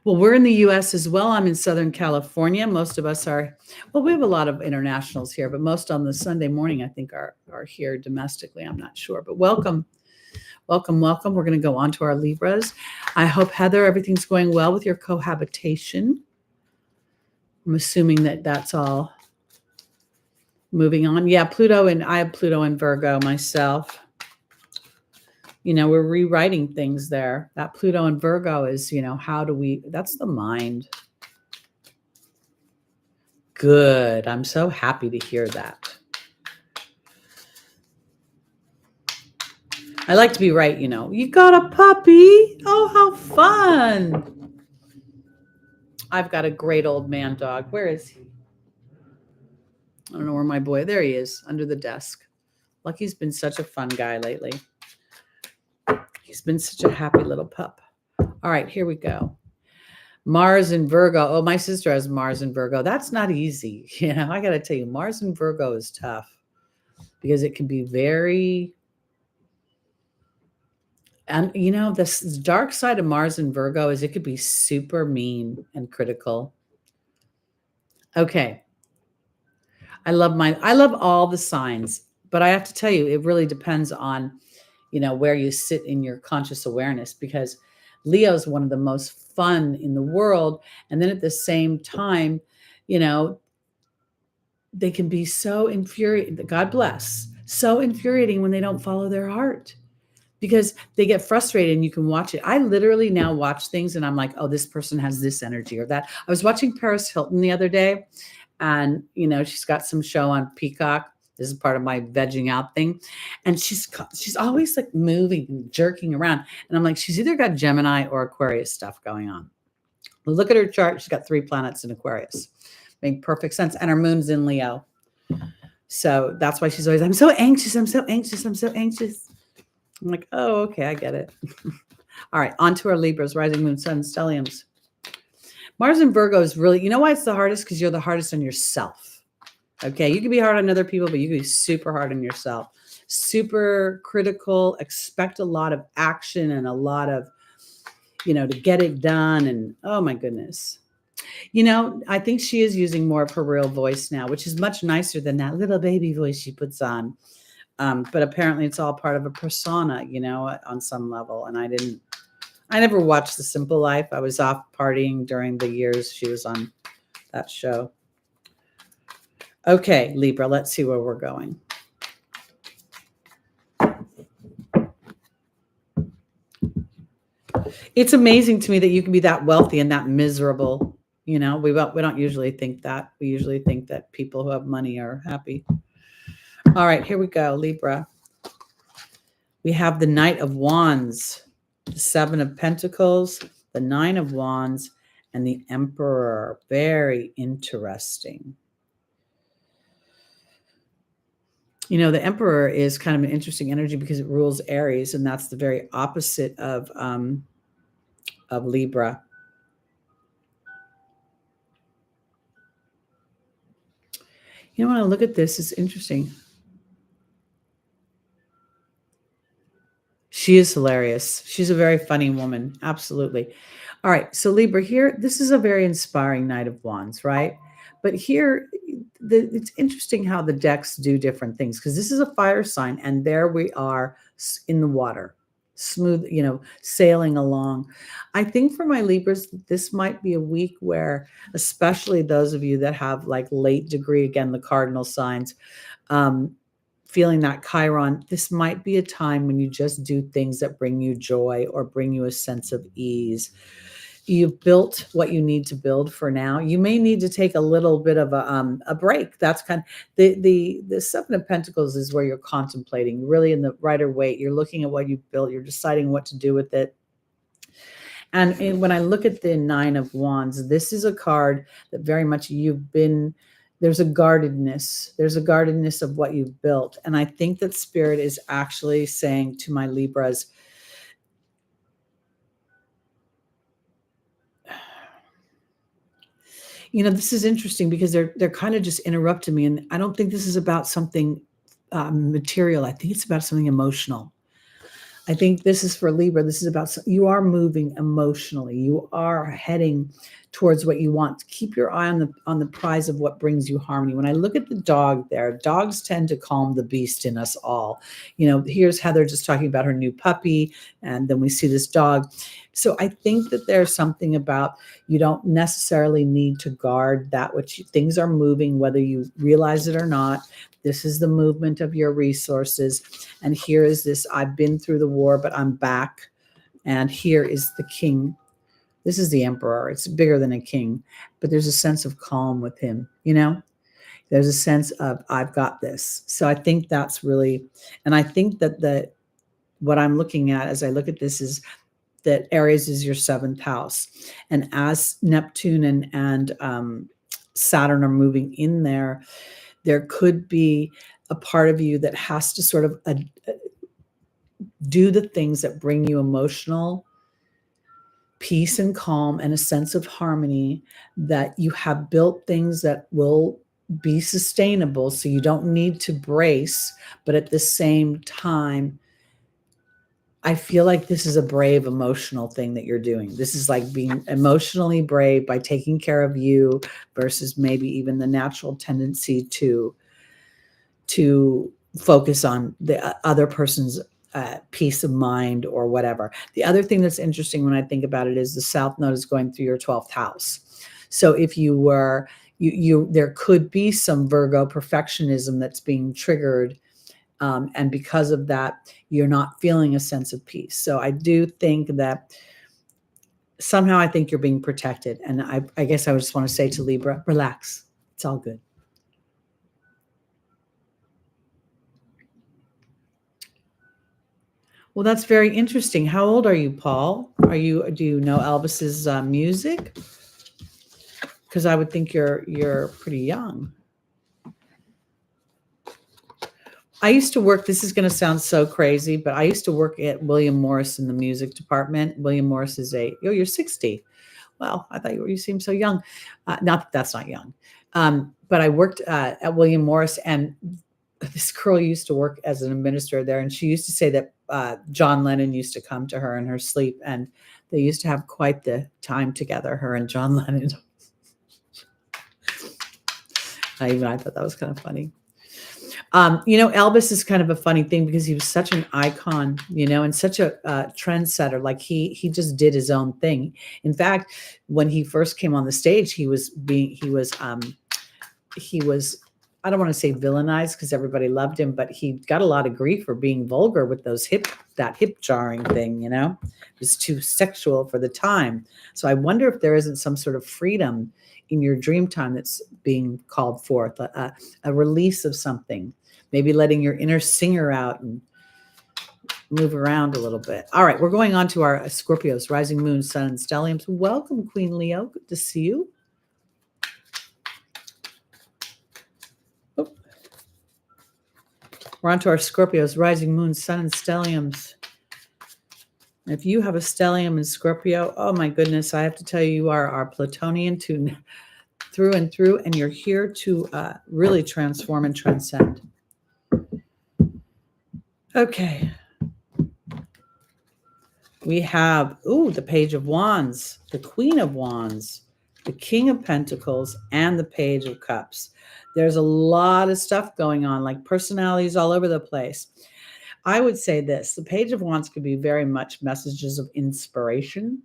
Well, we're in the U.S. as well. I'm in Southern California. Most of us are, we have a lot of internationals here, but most on the Sunday morning, I think, are here domestically. I'm not sure, but welcome. Welcome, welcome. We're going to go on to our Libras. I hope, Heather, everything's going well with your cohabitation. I'm assuming that that's all moving on. Yeah, I have Pluto and Virgo myself. We're rewriting things there. That Pluto and Virgo is, that's the mind. Good. I'm so happy to hear that. I like to be right, You got a puppy? Oh, how fun. I've got a great old man dog. Where is he? I don't know where my boy, there he is, under the desk. Lucky's been such a fun guy lately. He's been such a happy little pup. All right, here we go. Mars in Virgo. Oh, my sister has Mars in Virgo. That's not easy. I got to tell you, Mars in Virgo is tough because it can be very, and this dark side of Mars in Virgo is it could be super mean and critical. Okay. I love all the signs, but I have to tell you, it really depends on, where you sit in your conscious awareness, because Leo is one of the most fun in the world. And then at the same time, you know, they can be so infuriating. God bless. So infuriating when they don't follow their heart, because they get frustrated and you can watch it. I literally now watch things and I'm like, oh, this person has this energy or that. I was watching Paris Hilton the other day, and she's got some show on Peacock. This is part of my vegging out thing, and she's always like moving and jerking around, and I'm like, she's either got Gemini or Aquarius stuff going on. Look at her chart. She's got 3 planets in Aquarius. Make perfect sense, and her moon's in Leo. So that's why she's always, I'm so anxious. I'm so anxious. I'm so anxious. I'm like, oh, okay, I get it. All right, on to our Libras, rising moon, sun, stelliums. Mars in Virgo is really, why it's the hardest? Because you're the hardest on yourself. Okay, you can be hard on other people, but you can be super hard on yourself. Super critical, expect a lot of action and a lot of, to get it done. And oh my goodness. I think she is using more of her real voice now, which is much nicer than that little baby voice she puts on. But apparently it's all part of a persona, on some level. And I never watched The Simple Life. I was off partying during the years she was on that show. Okay, Libra, let's see where we're going. It's amazing to me that you can be that wealthy and that miserable. We don't usually think that. We usually think that people who have money are happy. All right, here we go, Libra. We have the Knight of Wands, the 7 of Pentacles, the 9 of Wands, and the Emperor. Very interesting. The Emperor is kind of an interesting energy because it rules Aries, and that's the very opposite of Libra. When I look at this, it's interesting. She is hilarious. She's a very funny woman. Absolutely. All right. So Libra here, this is a very inspiring Knight of Wands, right? But here, it's interesting how the decks do different things, because this is a fire sign and there we are in the water, smooth, sailing along. I think for my Libras, this might be a week where, especially those of you that have like late degree, again, the cardinal signs, feeling that Chiron, this might be a time when you just do things that bring you joy or bring you a sense of ease. You've built what you need to build for now. You may need to take a little bit of a break. That's kind of the 7 of Pentacles is where you're contemplating, really in the Rider Waite. You're looking at what you've built. You're deciding what to do with it. And when I look at the 9 of Wands, this is a card that very much there's a guardedness. There's a guardedness of what you've built. And I think that Spirit is actually saying to my Libras, this is interesting because they're kind of just interrupting me. And I don't think this is about something material. I think it's about something emotional. I think this is for Libra. This is about, you are moving emotionally. You are heading towards what you want. Keep your eye on the prize of what brings you harmony. When I look at the dog there, dogs tend to calm the beast in us all. Here's Heather just talking about her new puppy, and then we see this dog. So I think that there's something about, you don't necessarily need to guard that which things are moving, whether you realize it or not. This is the movement of your resources. And here is this, I've been through the war, but I'm back. And here is the king. This is the emperor. It's bigger than a king, but there's a sense of calm with him. There's a sense of, I've got this. So I think that's really, and I think that what I'm looking at as I look at this is that Aries is your 7th house. And as Neptune and Saturn are moving in there could be a part of you that has to sort of do the things that bring you emotional peace and calm and a sense of harmony, that you have built things that will be sustainable, so you don't need to brace, but at the same time, I feel like this is a brave emotional thing that you're doing. This is like being emotionally brave by taking care of you versus maybe even the natural tendency to focus on the other person's peace of mind or whatever. The other thing that's interesting when I think about it is the South Node is going through your 12th house. So if you were, there could be some Virgo perfectionism that's being triggered. And because of that, you're not feeling a sense of peace. So I do think that somehow I think you're being protected. And I guess I would just want to say to Libra, relax. It's all good. Well, that's very interesting. How old are you, Paul? Do you know Elvis's music? Because I would think you're pretty young. I used to work, this is going to sound so crazy, but I used to work at William Morris in the music department. William Morris is you're 60. Well, I thought you seemed so young. Not that that's not young. But I worked at William Morris, and this girl used to work as an administrator there, and she used to say that John Lennon used to come to her in her sleep, and they used to have quite the time together, her and John Lennon. I thought that was kind of funny. Elvis is kind of a funny thing because he was such an icon, and such a trendsetter. Like he just did his own thing. In fact, when he first came on the stage, he was I don't want to say villainized because everybody loved him, but he got a lot of grief for being vulgar with that hip jarring thing, It was too sexual for the time. So I wonder if there isn't some sort of freedom in your dream time that's being called forth, a release of something, maybe letting your inner singer out and move around a little bit. All right, we're going on to our Scorpios, rising moon, sun, and stelliums. Welcome, Queen Leo. Good to see you. We're on to our Scorpios, rising moon, sun, and stelliums. If you have a stellium in Scorpio, oh my goodness, I have to tell you, you are our Plutonian through and through, and you're here to really transform and transcend. Okay. We have, the Page of Wands, the Queen of Wands, the King of Pentacles, and the Page of Cups. There's a lot of stuff going on, like personalities all over the place. I would say this, the Page of Wands could be very much messages of inspiration,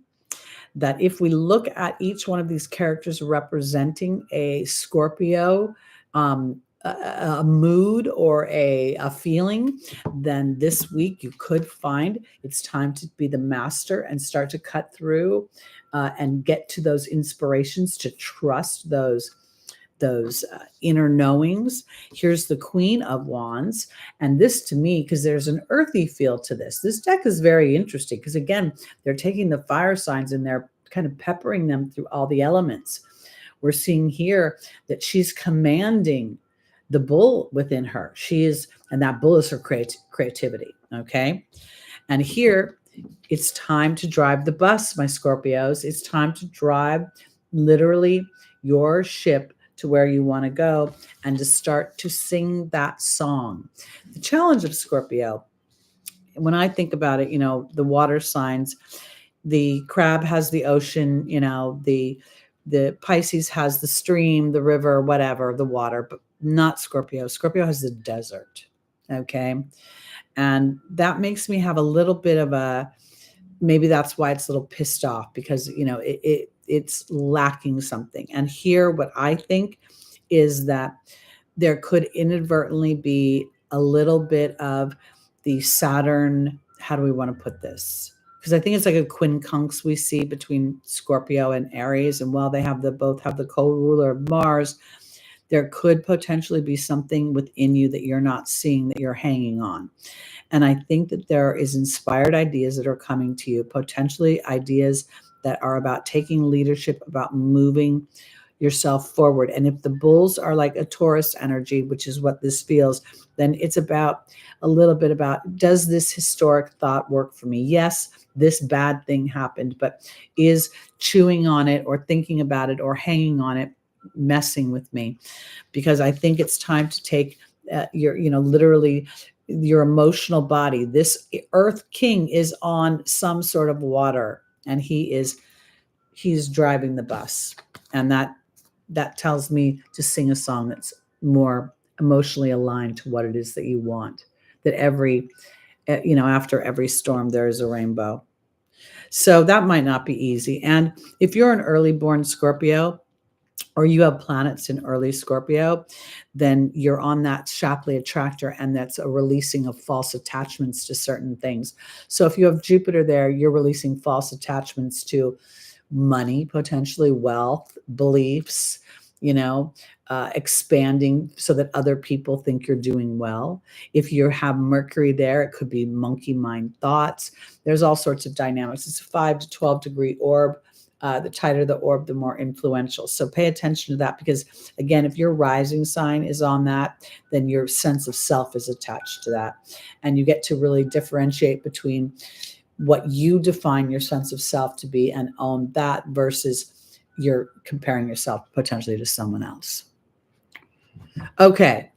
that if we look at each one of these characters representing a Scorpio, a mood or a feeling, then this week you could find it's time to be the master and start to cut through and get to those inspirations, to trust those inner knowings. Here's the Queen of Wands. And this, to me, because there's an earthy feel to this. This deck is very interesting because, again, they're taking the fire signs and they're kind of peppering them through all the elements. We're seeing here that she's commanding the bull within her. And that bull is her creativity. Okay. And here it's time to drive the bus, my Scorpios. It's time to drive literally your ship to where you want to go and to start to sing that song. The challenge of Scorpio, when I think about it, the water signs, the crab has the ocean, the Pisces has the stream, the river, whatever, the water, but not Scorpio. Scorpio has the desert. Okay. And that makes me have a little bit of maybe that's why it's a little pissed off, because, it's lacking something. And here, what I think is that there could inadvertently be a little bit of the Saturn. How do we want to put this? Because I think it's like a quincunx we see between Scorpio and Aries. And while they both have the co-ruler of Mars, there could potentially be something within you that you're not seeing, that you're hanging on. And I think that there is inspired ideas that are coming to you, potentially ideas that are about taking leadership, about moving yourself forward. And if the bulls are like a Taurus energy, which is what this feels, then it's about a little bit about, does this historic thought work for me? Yes, this bad thing happened, but is chewing on it or thinking about it or hanging on it messing with me? Because I think it's time to take literally your emotional body. This Earth King is on some sort of water, and he's driving the bus. And that tells me to sing a song that's more emotionally aligned to what it is that you want. That after every storm, there is a rainbow. So that might not be easy. And if you're an early born Scorpio, or you have planets in early Scorpio, then you're on that Shapley attractor, and that's a releasing of false attachments to certain things. So if you have Jupiter there, you're releasing false attachments to money, potentially wealth, beliefs, expanding so that other people think you're doing well. If you have Mercury there, it could be monkey mind thoughts. There's all sorts of dynamics. It's a 5 to 12 degree orb. The tighter the orb, the more influential. So pay attention to that, because again, if your rising sign is on that, then your sense of self is attached to that. And you get to really differentiate between what you define your sense of self to be and own that versus you're comparing yourself potentially to someone else. Okay.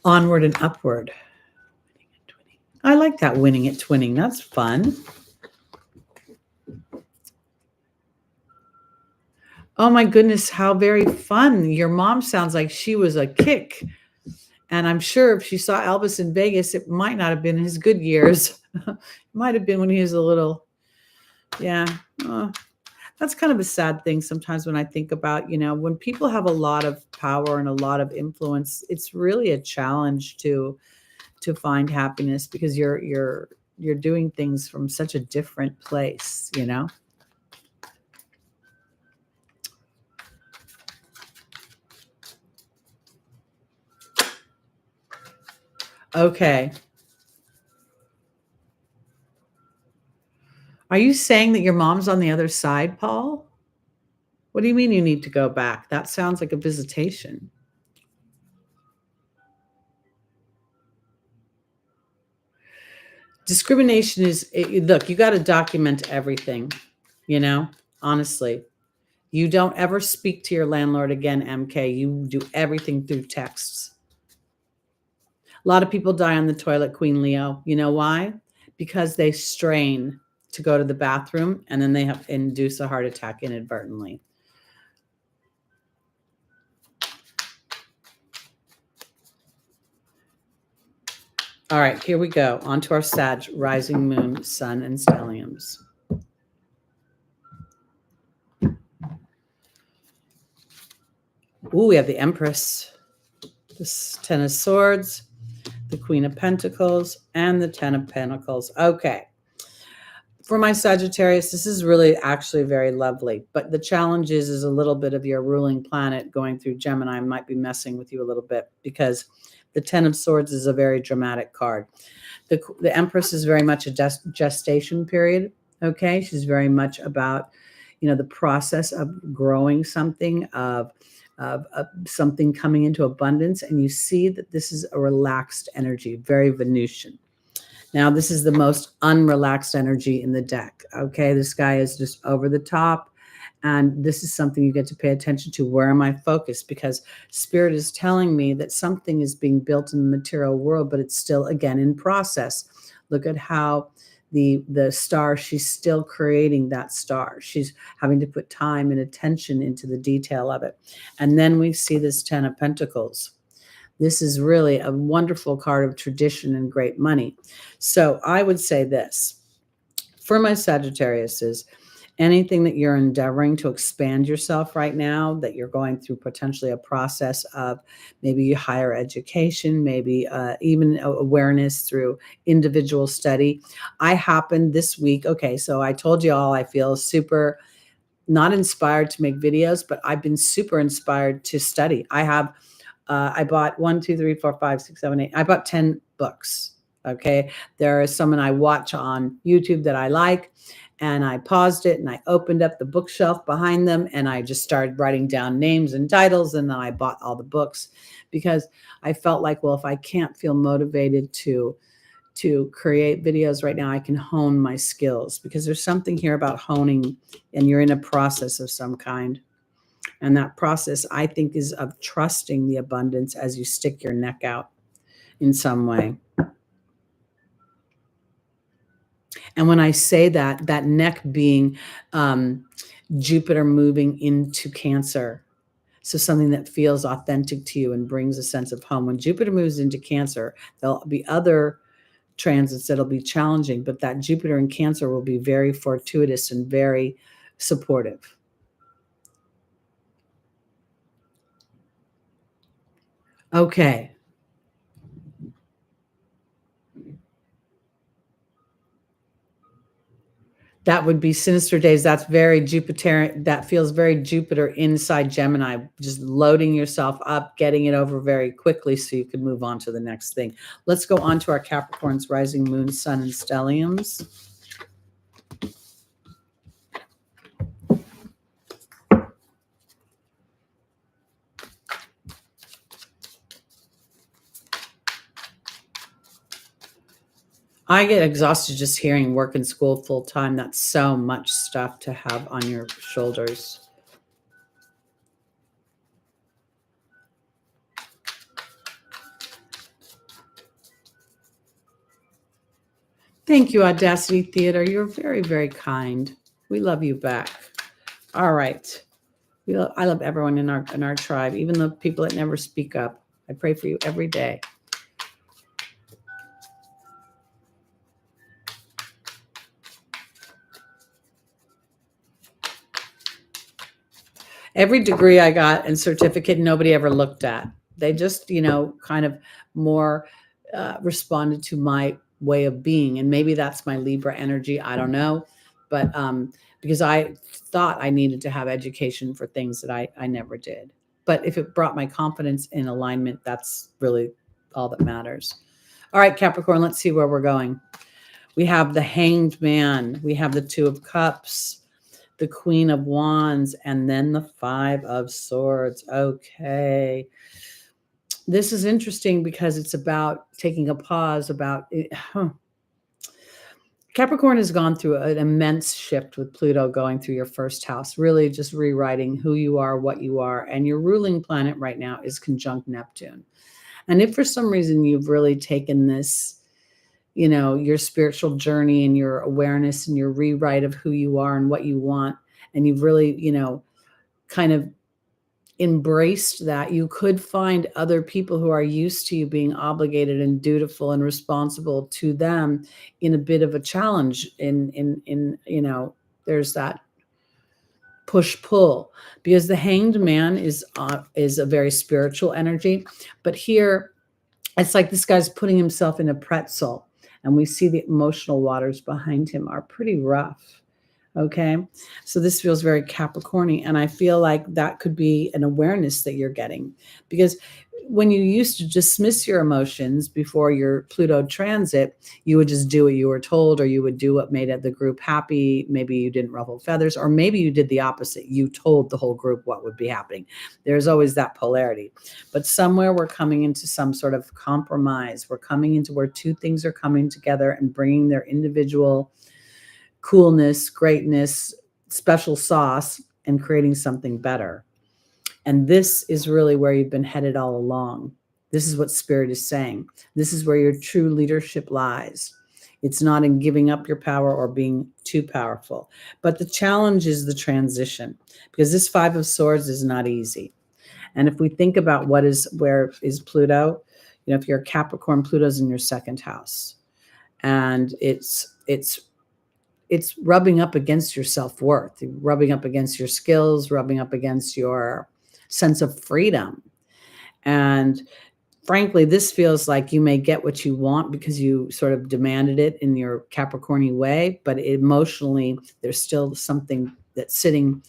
Onward and upward. I like that, winning at twinning. That's fun. Oh my goodness, how very fun. Your mom sounds like she was a kick. And I'm sure if she saw Elvis in Vegas, it might not have been his good years. It might have been when he was a little, yeah. That's kind of a sad thing sometimes when I think about, when people have a lot of power and a lot of influence, it's really a challenge to find happiness, because you're doing things from such a different place, Okay. Are you saying that your mom's on the other side, Paul? What do you mean you need to go back? That sounds like a visitation. Discrimination look, you got to document everything, honestly. You don't ever speak to your landlord again, MK. You do everything through texts. A lot of people die on the toilet, Queen Leo. You know why? Because they strain to go to the bathroom, and then they induce a heart attack inadvertently. All right, here we go. On to our Sag, rising moon, sun, and stelliums. Ooh, we have the Empress, the Ten of Swords, the Queen of Pentacles, and the Ten of Pentacles. Okay. For my Sagittarius, this is really actually very lovely. But the challenge is a little bit of your ruling planet going through Gemini might be messing with you a little bit, because the Ten of Swords is a very dramatic card. The Empress is very much a gestation period. Okay. She's very much about, the process of growing something, of something coming into abundance. And you see that this is a relaxed energy, very Venusian. Now, this is the most unrelaxed energy in the deck. Okay. This guy is just over the top. And this is something you get to pay attention to. Where am I focused? Because Spirit is telling me that something is being built in the material world, but it's still, again, in process. Look at how the star, she's still creating that star. She's having to put time and attention into the detail of it. And then we see this Ten of Pentacles. This is really a wonderful card of tradition and great money. So I would say this for my Sagittarius is, anything that you're endeavoring to expand yourself right now, that you're going through potentially a process of maybe higher education, maybe even awareness through individual study. I happened this week. Okay, so I told you all I feel super not inspired to make videos, but I've been super inspired to study. I bought 1, 2, 3, 4, 5, 6, 7, 8. I bought 10 books. Okay, there is someone I watch on YouTube that I like. And I paused it and I opened up the bookshelf behind them and I just started writing down names and titles. And then I bought all the books, because I felt like, well, if I can't feel motivated to to create videos right now, I can hone my skills, because there's something here about honing, and you're in a process of some kind. And that process, I think, is of trusting the abundance as you stick your neck out in some way. And when I say that, that neck being Jupiter moving into Cancer. So something that feels authentic to you and brings a sense of home. When Jupiter moves into Cancer, there'll be other transits that'll be challenging, but that Jupiter in Cancer will be very fortuitous and very supportive. Okay. That would be Sinister Days. That's very Jupiter. That feels very Jupiter inside Gemini, just loading yourself up, getting it over very quickly so you can move on to the next thing. Let's go on to our Capricorns, rising moon, sun, and stelliums. I get exhausted just hearing work and school full time. That's so much stuff to have on your shoulders. Thank you, Audacity Theater. You're very, very kind. We love you back. All right. I love everyone in our tribe, even the people that never speak up. I pray for you every day. Every degree I got and certificate, nobody ever looked at. They just, kind of more responded to my way of being. And maybe that's my Libra energy. I don't know. But because I thought I needed to have education for things that I never did. But if it brought my confidence in alignment, that's really all that matters. All right, Capricorn, let's see where we're going. We have the Hanged Man. We have the Two of Cups, the Queen of Wands, and then the Five of Swords. Okay. This is interesting because it's about taking a pause about it. Capricorn has gone through an immense shift with Pluto going through your first house, really just rewriting who you are, what you are. And your ruling planet right now is conjunct Neptune. And if for some reason you've really taken this, your spiritual journey and your awareness and your rewrite of who you are and what you want, and you've really, kind of embraced that, you could find other people who are used to you being obligated and dutiful and responsible to them in a bit of a challenge. There's that push pull, because the Hanged Man is a very spiritual energy, but here it's like this guy's putting himself in a pretzel, and we see the emotional waters behind him are pretty rough. Okay. So this feels very Capricorny. And I feel like that could be an awareness that you're getting, because when you used to dismiss your emotions before your Pluto transit, you would just do what you were told, or you would do what made the group happy. Maybe you didn't ruffle feathers, or maybe you did the opposite. You told the whole group what would be happening. There's always that polarity. But somewhere we're coming into some sort of compromise. We're coming into where two things are coming together and bringing their individual coolness, greatness, special sauce, and creating something better. And this is really where you've been headed all along. This is what Spirit is saying. This is where your true leadership lies. It's not in giving up your power or being too powerful. But the challenge is the transition, because this Five of Swords is not easy. And if we think about where is Pluto, if you're a Capricorn, Pluto's in your second house. And it's rubbing up against your self-worth, rubbing up against your skills, rubbing up against your sense of freedom. And frankly, this feels like you may get what you want because you sort of demanded it in your Capricorny way, but emotionally, there's still something that's sitting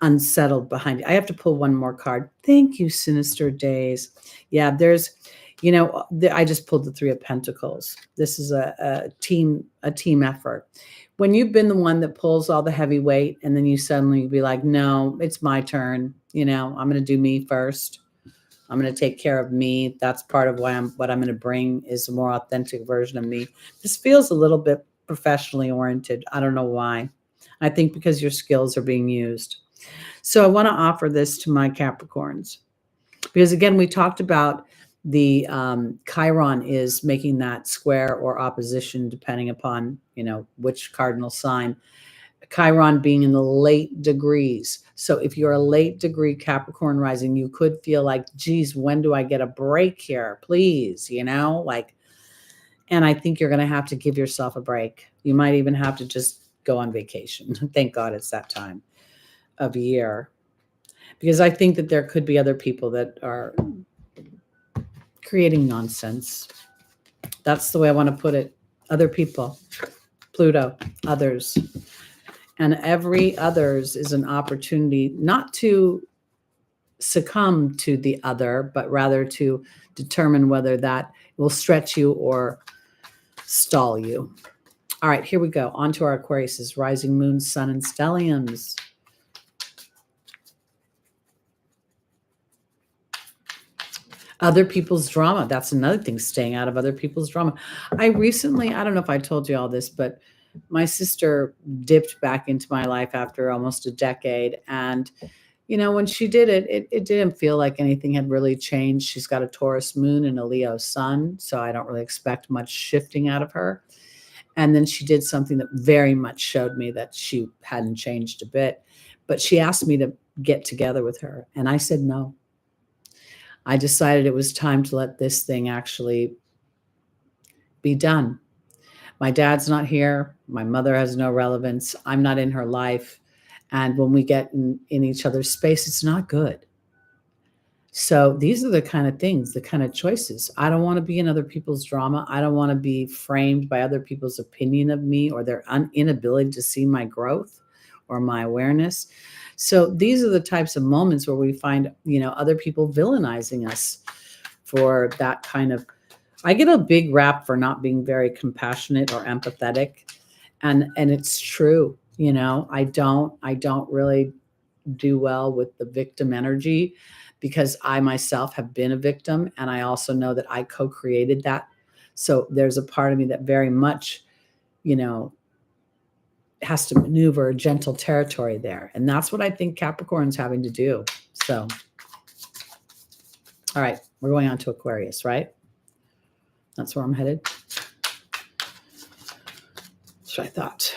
unsettled behind it. I have to pull one more card. Thank you, Sinister Days. Yeah, I just pulled the Three of Pentacles. This is a team effort. When you've been the one that pulls all the heavy weight, and then you suddenly be like, no, it's my turn. I'm going to do me first. I'm going to take care of me. That's part of what I'm going to bring is a more authentic version of me. This feels a little bit professionally oriented. I don't know why. I think because your skills are being used. So I want to offer this to my Capricorns because, again, we talked about the Chiron is making that square or opposition depending upon, which cardinal sign. Chiron being in the late degrees. So if you're a late degree Capricorn rising, you could feel like, geez, when do I get a break here? Please, and I think you're going to have to give yourself a break. You might even have to just go on vacation. Thank God it's that time of year. Because I think that there could be other people that are creating nonsense. That's the way I want to put it. Other people, Pluto, others. And every others is an opportunity not to succumb to the other, but rather to determine whether that will stretch you or stall you. All right, here we go. On to our Aquarius, rising moon, sun, and stelliums. Other people's drama. That's another thing, staying out of other people's drama. I don't know if I told you all this, but my sister dipped back into my life after almost a decade. And, when she did it, it didn't feel like anything had really changed. She's got a Taurus moon and a Leo sun, so I don't really expect much shifting out of her. And then she did something that very much showed me that she hadn't changed a bit. But she asked me to get together with her. And I said no. I decided it was time to let this thing actually be done. My dad's not here. My mother has no relevance. I'm not in her life. And when we get in each other's space, it's not good. So these are the kind of things, the kind of choices. I don't want to be in other people's drama. I don't want to be framed by other people's opinion of me or their inability to see my growth or my awareness. So these are the types of moments where we find, other people villainizing us for that kind of. I get a big rap for not being very compassionate or empathetic, and it's true. I don't really do well with the victim energy because I myself have been a victim, and I also know that I co-created that. So there's a part of me that very much, has to maneuver a gentle territory there. And that's what I think Capricorn's having to do. So, all right, we're going on to Aquarius, right? That's where I'm headed. That's what I thought.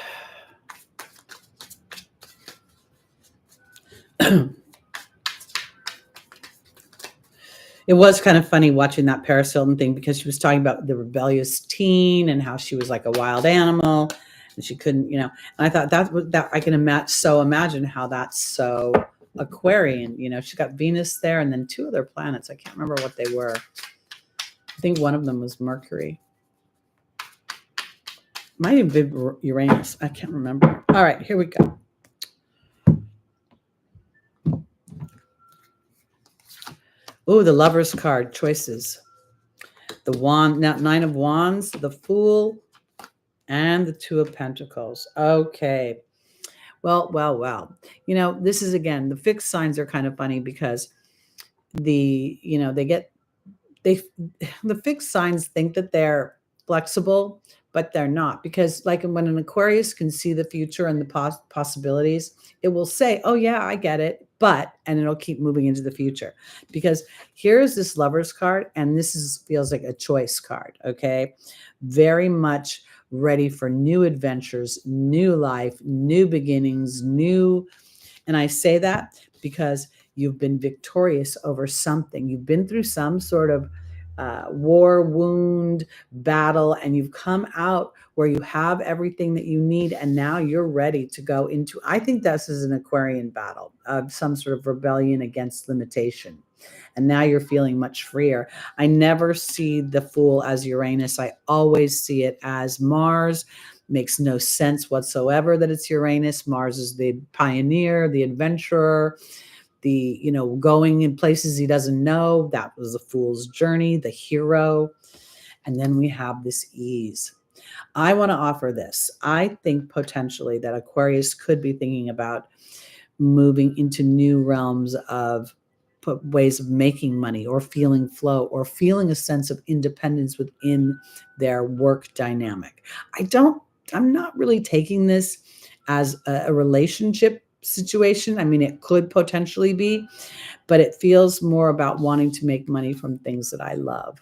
It was kind of funny watching that Paris Hilton thing because she was talking about the rebellious teen and how she was like a wild animal and she couldn't, and I thought that I can imagine how that's so Aquarian. She's got Venus there and then two other planets. I can't remember what they were. I think one of them was Mercury. Might have been Uranus. I can't remember. All right, here we go. Oh, the Lover's card, choices. The Wand, Nine of Wands, the Fool, and the Two of Pentacles. Okay. Well. This is, again, the fixed signs are kind of funny because the fixed signs think that they're flexible, but they're not, because like when an Aquarius can see the future and the possibilities, it will say, oh yeah, I get it, and it'll keep moving into the future. Because here's this Lover's card, and this feels like a choice card, okay? Very much ready for new adventures, new life, new beginnings, and I say that because you've been victorious over something. You've been through some sort of war, wound, battle, and you've come out where you have everything that you need, and now you're ready to go into, I think this is an Aquarian battle of some sort of rebellion against limitation. And now you're feeling much freer. I never see the Fool as Uranus. I always see it as Mars. Makes no sense whatsoever that it's Uranus. Mars is the pioneer, the adventurer, the, going in places he doesn't know. That was the Fool's journey, the hero. And then we have this ease. I want to offer this. I think potentially that Aquarius could be thinking about moving into new realms of ways of making money or feeling flow or feeling a sense of independence within their work dynamic. I'm not really taking this as a relationship situation. I mean, it could potentially be, but it feels more about wanting to make money from things that I love.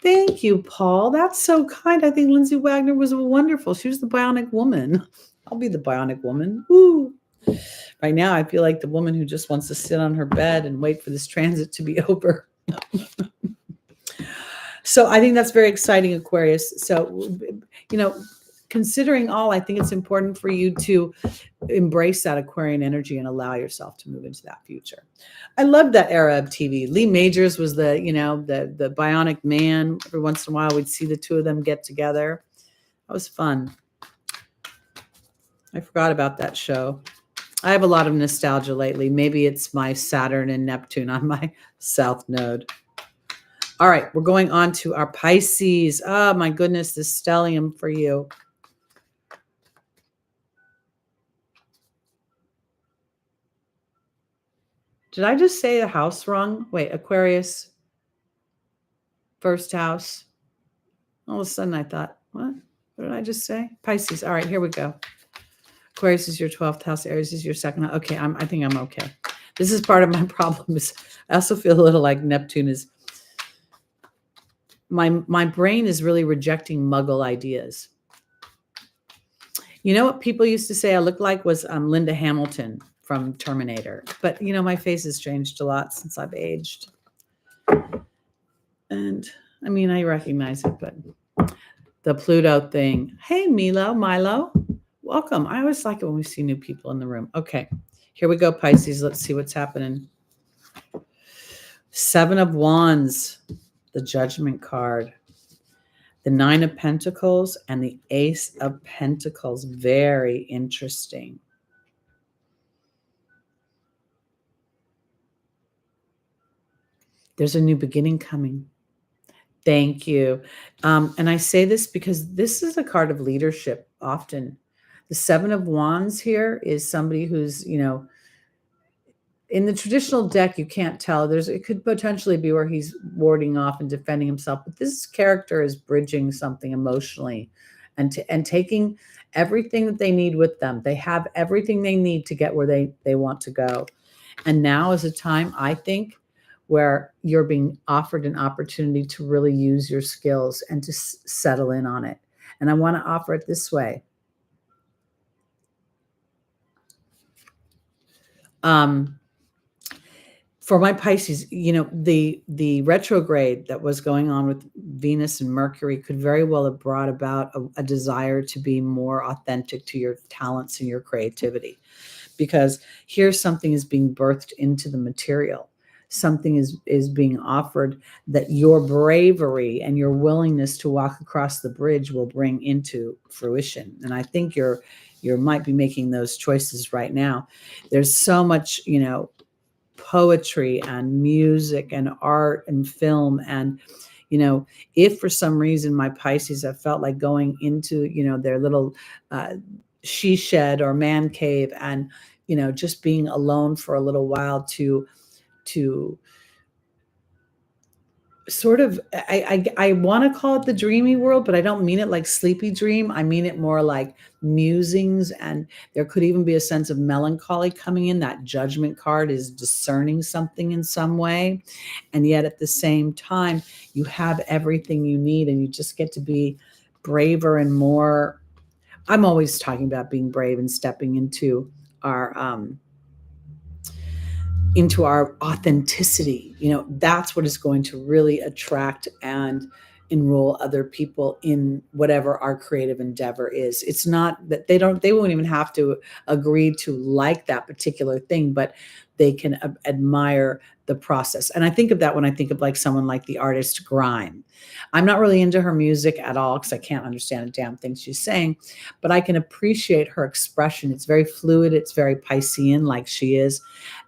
Thank you, Paul. That's so kind. I think Lindsay Wagner was wonderful. She was the bionic woman. I'll be the bionic woman. Woo. Right now, I feel like the woman who just wants to sit on her bed and wait for this transit to be over. So I think that's very exciting, Aquarius. So, considering all, I think it's important for you to embrace that Aquarian energy and allow yourself to move into that future. I loved that era of TV. Lee Majors was the bionic man. Every once in a while, we'd see the two of them get together. That was fun. I forgot about that show. I have a lot of nostalgia lately. Maybe it's my Saturn and Neptune on my south node. All right, we're going on to our Pisces. Oh, my goodness, this stellium for you. Did I just say the house wrong? Wait, Aquarius, first house. All of a sudden I thought, what did I just say? Pisces. All right, here we go. Aquarius is your 12th house. Aries is your second house. Okay, I think I'm okay. This is part of my problem. I also feel a little like Neptune is, my brain is really rejecting muggle ideas. You know what people used to say I looked like was Linda Hamilton from Terminator. But, my face has changed a lot since I've aged. And, I recognize it, but the Pluto thing. Hey, Milo. Welcome. I always like it when we see new people in the room. Okay, here we go, Pisces. Let's see what's happening. 7 of Wands, the Judgment card. The 9 of Pentacles and the Ace of Pentacles. Very interesting. There's a new beginning coming. Thank you. And I say this because this is a card of leadership often. The 7 of Wands here is somebody who's, in the traditional deck, you can't tell. It could potentially be where he's warding off and defending himself. But this character is bridging something emotionally and taking everything that they need with them. They have everything they need to get where they want to go. And now is a time, I think, where you're being offered an opportunity to really use your skills and to settle in on it. And I want to offer it this way. For my Pisces, the retrograde that was going on with Venus and Mercury could very well have brought about a desire to be more authentic to your talents and your creativity, because here something is being birthed into the material. Something is being offered that your bravery and your willingness to walk across the bridge will bring into fruition. And I think you might be making those choices right now. There's so much, poetry and music and art and film. And, if for some reason my Pisces have felt like going into, their little she shed or man cave and, just being alone for a little while to sort of, I want to call it the dreamy world, but I don't mean it like sleepy dream. I mean it more like musings, and there could even be a sense of melancholy coming in. That Judgment card is discerning something in some way. And yet at the same time, you have everything you need and you just get to be braver and more. I'm always talking about being brave and stepping into our authenticity. That's what is going to really attract and enroll other people in whatever our creative endeavor is. It's not that they won't even have to agree to like that particular thing, but they can admire the process. And I think of that when I think of like someone like the artist Grime. I'm not really into her music at all because I can't understand a damn thing she's saying, but I can appreciate her expression. It's very fluid. It's very Piscean like she is.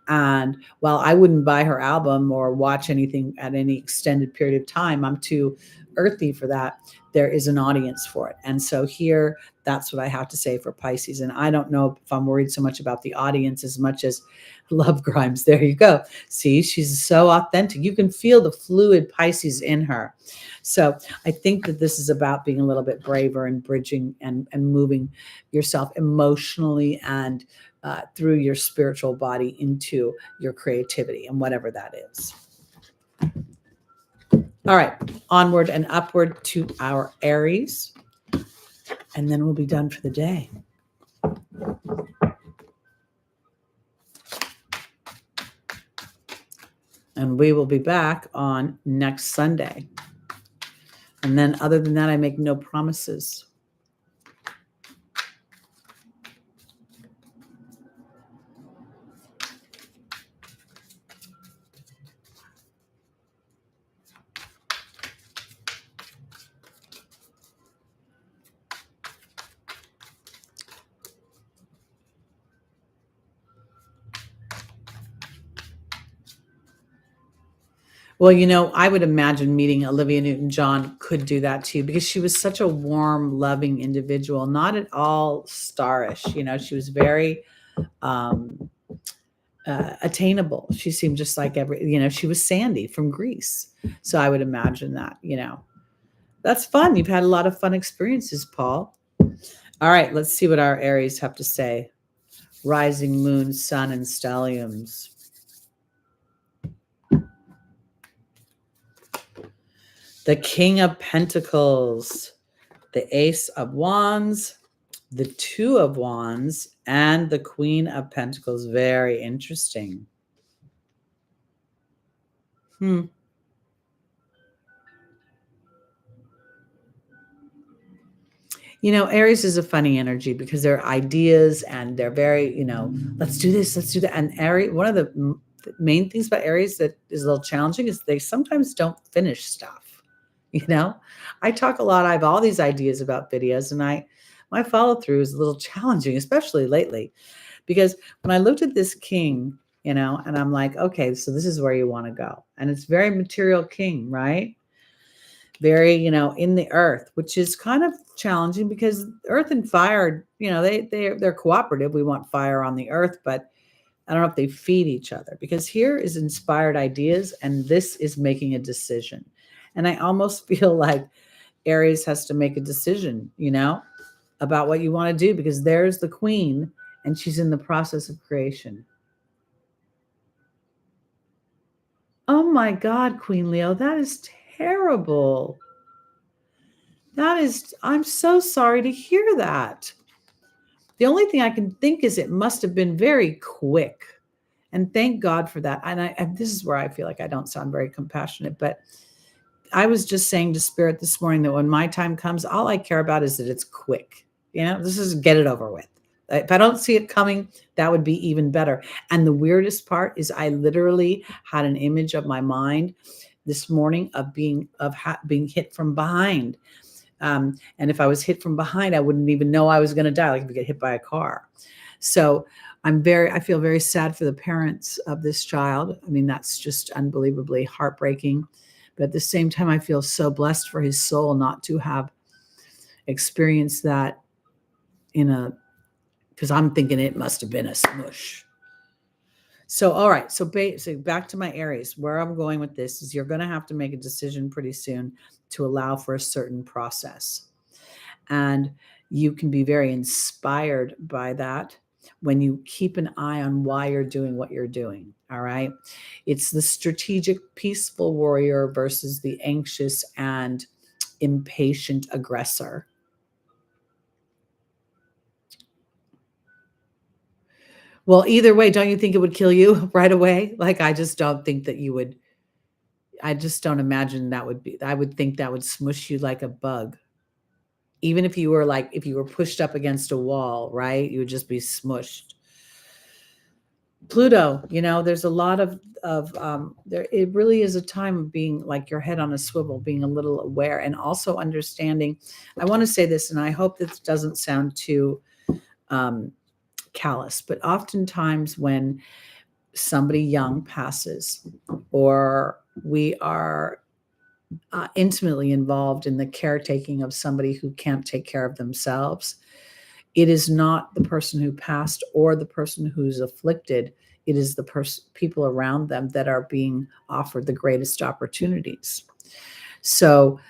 And while I wouldn't buy her album or watch anything at any extended period of time, I'm too earthy for that, there is an audience for it. And so here, that's what I have to say for Pisces. And I don't know if I'm worried so much about the audience as much as love Grimes. There you go. See, she's so authentic. You can feel the fluid Pisces in her. So I think that this is about being a little bit braver and bridging and moving yourself emotionally and through your spiritual body into your creativity and whatever that is. All right, onward and upward to our Aries, and then we'll be done for the day. And we will be back on next Sunday. And then other than that, I make no promises. Well, you know, I would imagine meeting Olivia Newton-John could do that too, because she was such a warm, loving individual, not at all starish. You know, she was very attainable. She seemed just like she was Sandy from Greece. So I would imagine that, that's fun. You've had a lot of fun experiences, Paul. All right, let's see what our Aries have to say. Rising moon, sun, and stelliums. The King of Pentacles, the Ace of Wands, the Two of Wands, and the Queen of Pentacles. Very interesting. Aries is a funny energy because they're ideas and they're very, let's do this, let's do that. And Aries, one of the main things about Aries that is a little challenging is they sometimes don't finish stuff. I talk a lot. I have all these ideas about videos, and my follow through is a little challenging, especially lately, because when I looked at this king, and I'm like, okay, so this is where you want to go, and it's very material king, right? Very, in the earth, which is kind of challenging because earth and fire, they're cooperative. We want fire on the earth, but I don't know if they feed each other, because here is inspired ideas and this is making a decision. And I almost feel like Aries has to make a decision, about what you want to do, because there's the queen and she's in the process of creation. Oh my God, Queen Leo, that is terrible. I'm so sorry to hear that. The only thing I can think is it must have been very quick. And thank God for that. And this is where I feel like I don't sound very compassionate, but I was just saying to Spirit this morning that when my time comes, all I care about is that it's quick. This is get it over with. If I don't see it coming, that would be even better. And the weirdest part is I literally had an image of my mind this morning of being hit from behind. And if I was hit from behind, I wouldn't even know I was going to die, like if you get hit by a car. So I feel very sad for the parents of this child. I mean, that's just unbelievably heartbreaking. But at the same time, I feel so blessed for his soul not to have experienced that because I'm thinking it must have been a smush. So, all right. So back to my Aries, where I'm going with this is you're going to have to make a decision pretty soon to allow for a certain process. And you can be very inspired by that when you keep an eye on why you're doing what you're doing. All right. It's the strategic, peaceful warrior versus the anxious and impatient aggressor. Well, either way, don't you think it would kill you right away? Like, I just don't think that you would. I just don't imagine that would be. I would think that would smush you like a bug. Even if you were pushed up against a wall, right? You would just be smushed. Pluto, there's a lot of there. It really is a time of being like your head on a swivel, being a little aware, and also understanding. I want to say this, and I hope this doesn't sound too callous, but oftentimes when somebody young passes, or we are intimately involved in the caretaking of somebody who can't take care of themselves. It is not the person who passed or the person who's afflicted. It is the people around them that are being offered the greatest opportunities. So,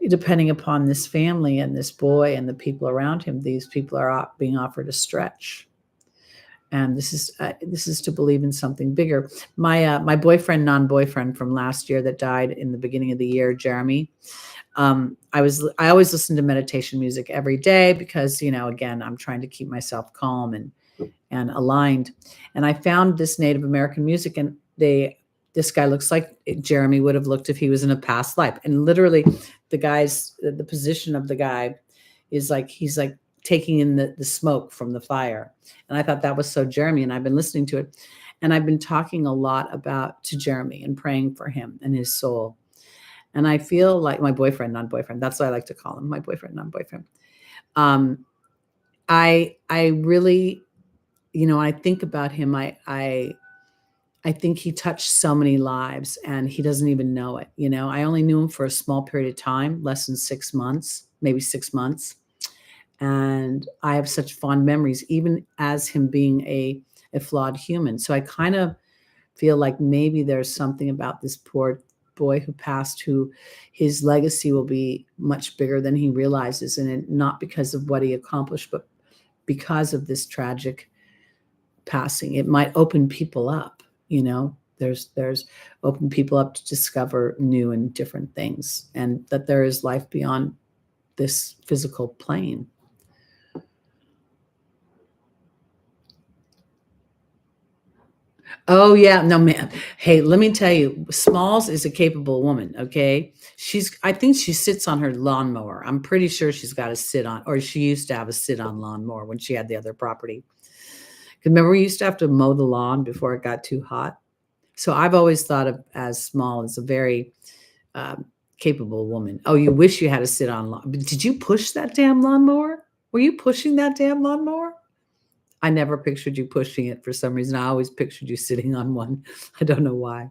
depending upon this family and this boy and the people around him, these people are being offered a stretch. And this is to believe in something bigger. My boyfriend, non-boyfriend from last year that died in the beginning of the year, Jeremy. I always listen to meditation music every day because, again, I'm trying to keep myself calm and aligned. And I found this Native American music, and this guy looks like Jeremy would have looked if he was in a past life. And literally, the position of the guy is like he's like taking in the smoke from the fire. And I thought that was so Jeremy, and I've been listening to it. And I've been talking a lot to Jeremy and praying for him and his soul. And I feel like my boyfriend, non-boyfriend, that's what I like to call him, my boyfriend, non-boyfriend. I really, I think about him, I think he touched so many lives and he doesn't even know it. I only knew him for a small period of time, less than 6 months, maybe 6 months. And I have such fond memories, even as him being a flawed human. So I kind of feel like maybe there's something about this poor boy who passed, who his legacy will be much bigger than he realizes. And it, not because of what he accomplished, but because of this tragic passing. It might open people up, there's open people up to discover new and different things, and that there is life beyond this physical plane. Oh yeah, no man. Hey, let me tell you, Smalls is a capable woman. Okay, I think she sits on her lawnmower. I'm pretty sure she's got a sit on, or she used to have a sit on lawnmower when she had the other property. Remember, we used to have to mow the lawn before it got too hot. So I've always thought of as Small as a very capable woman. Oh, you wish you had a sit on lawn. Did you push that damn lawnmower? Were you pushing that damn lawnmower? I never pictured you pushing it for some reason. I always pictured you sitting on one. I don't know why.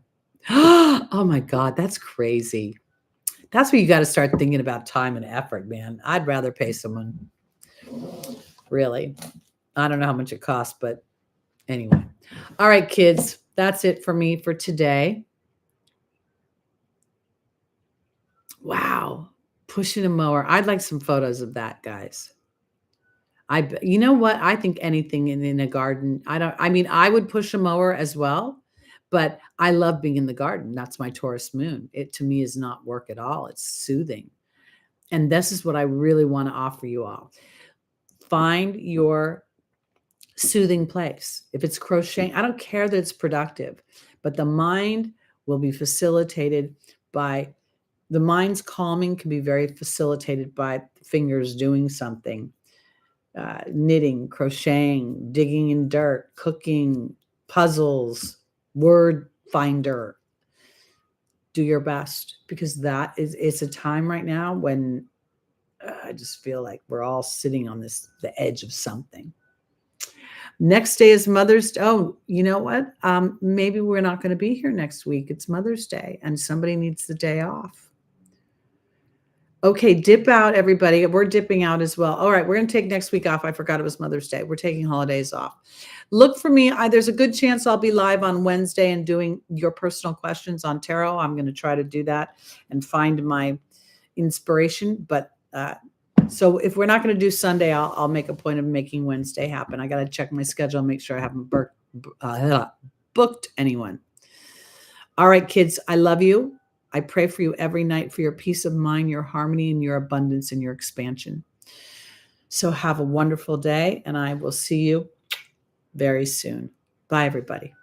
Oh my God, that's crazy. That's where you got to start thinking about time and effort, man. I'd rather pay someone. Really. I don't know how much it costs, but anyway. All right, kids. That's it for me for today. Wow. Pushing a mower. I'd like some photos of that, guys. You know what? I think anything in a garden. I would push a mower as well, but I love being in the garden. That's my Taurus moon. It to me is not work at all. It's soothing. And this is what I really want to offer you all. Find your soothing place. If it's crocheting, I don't care that it's productive, but the mind will be facilitated by the mind's calming can be very facilitated by fingers doing something. Knitting, crocheting, digging in dirt, cooking, puzzles, word finder. Do your best, because it's a time right now when I just feel like we're all sitting on the edge of something. Next day is Mother's Day. Oh, you know what? Maybe we're not going to be here next week. It's Mother's Day and somebody needs the day off. Okay, dip out, everybody. We're dipping out as well. All right, we're going to take next week off. I forgot it was Mother's Day. We're taking holidays off. Look for me. There's a good chance I'll be live on Wednesday and doing your personal questions on tarot. I'm going to try to do that and find my inspiration. But so if we're not going to do Sunday, I'll make a point of making Wednesday happen. I got to check my schedule and make sure I haven't booked anyone. All right, kids, I love you. I pray for you every night for your peace of mind, your harmony, and your abundance and your expansion. So have a wonderful day, and I will see you very soon. Bye, everybody.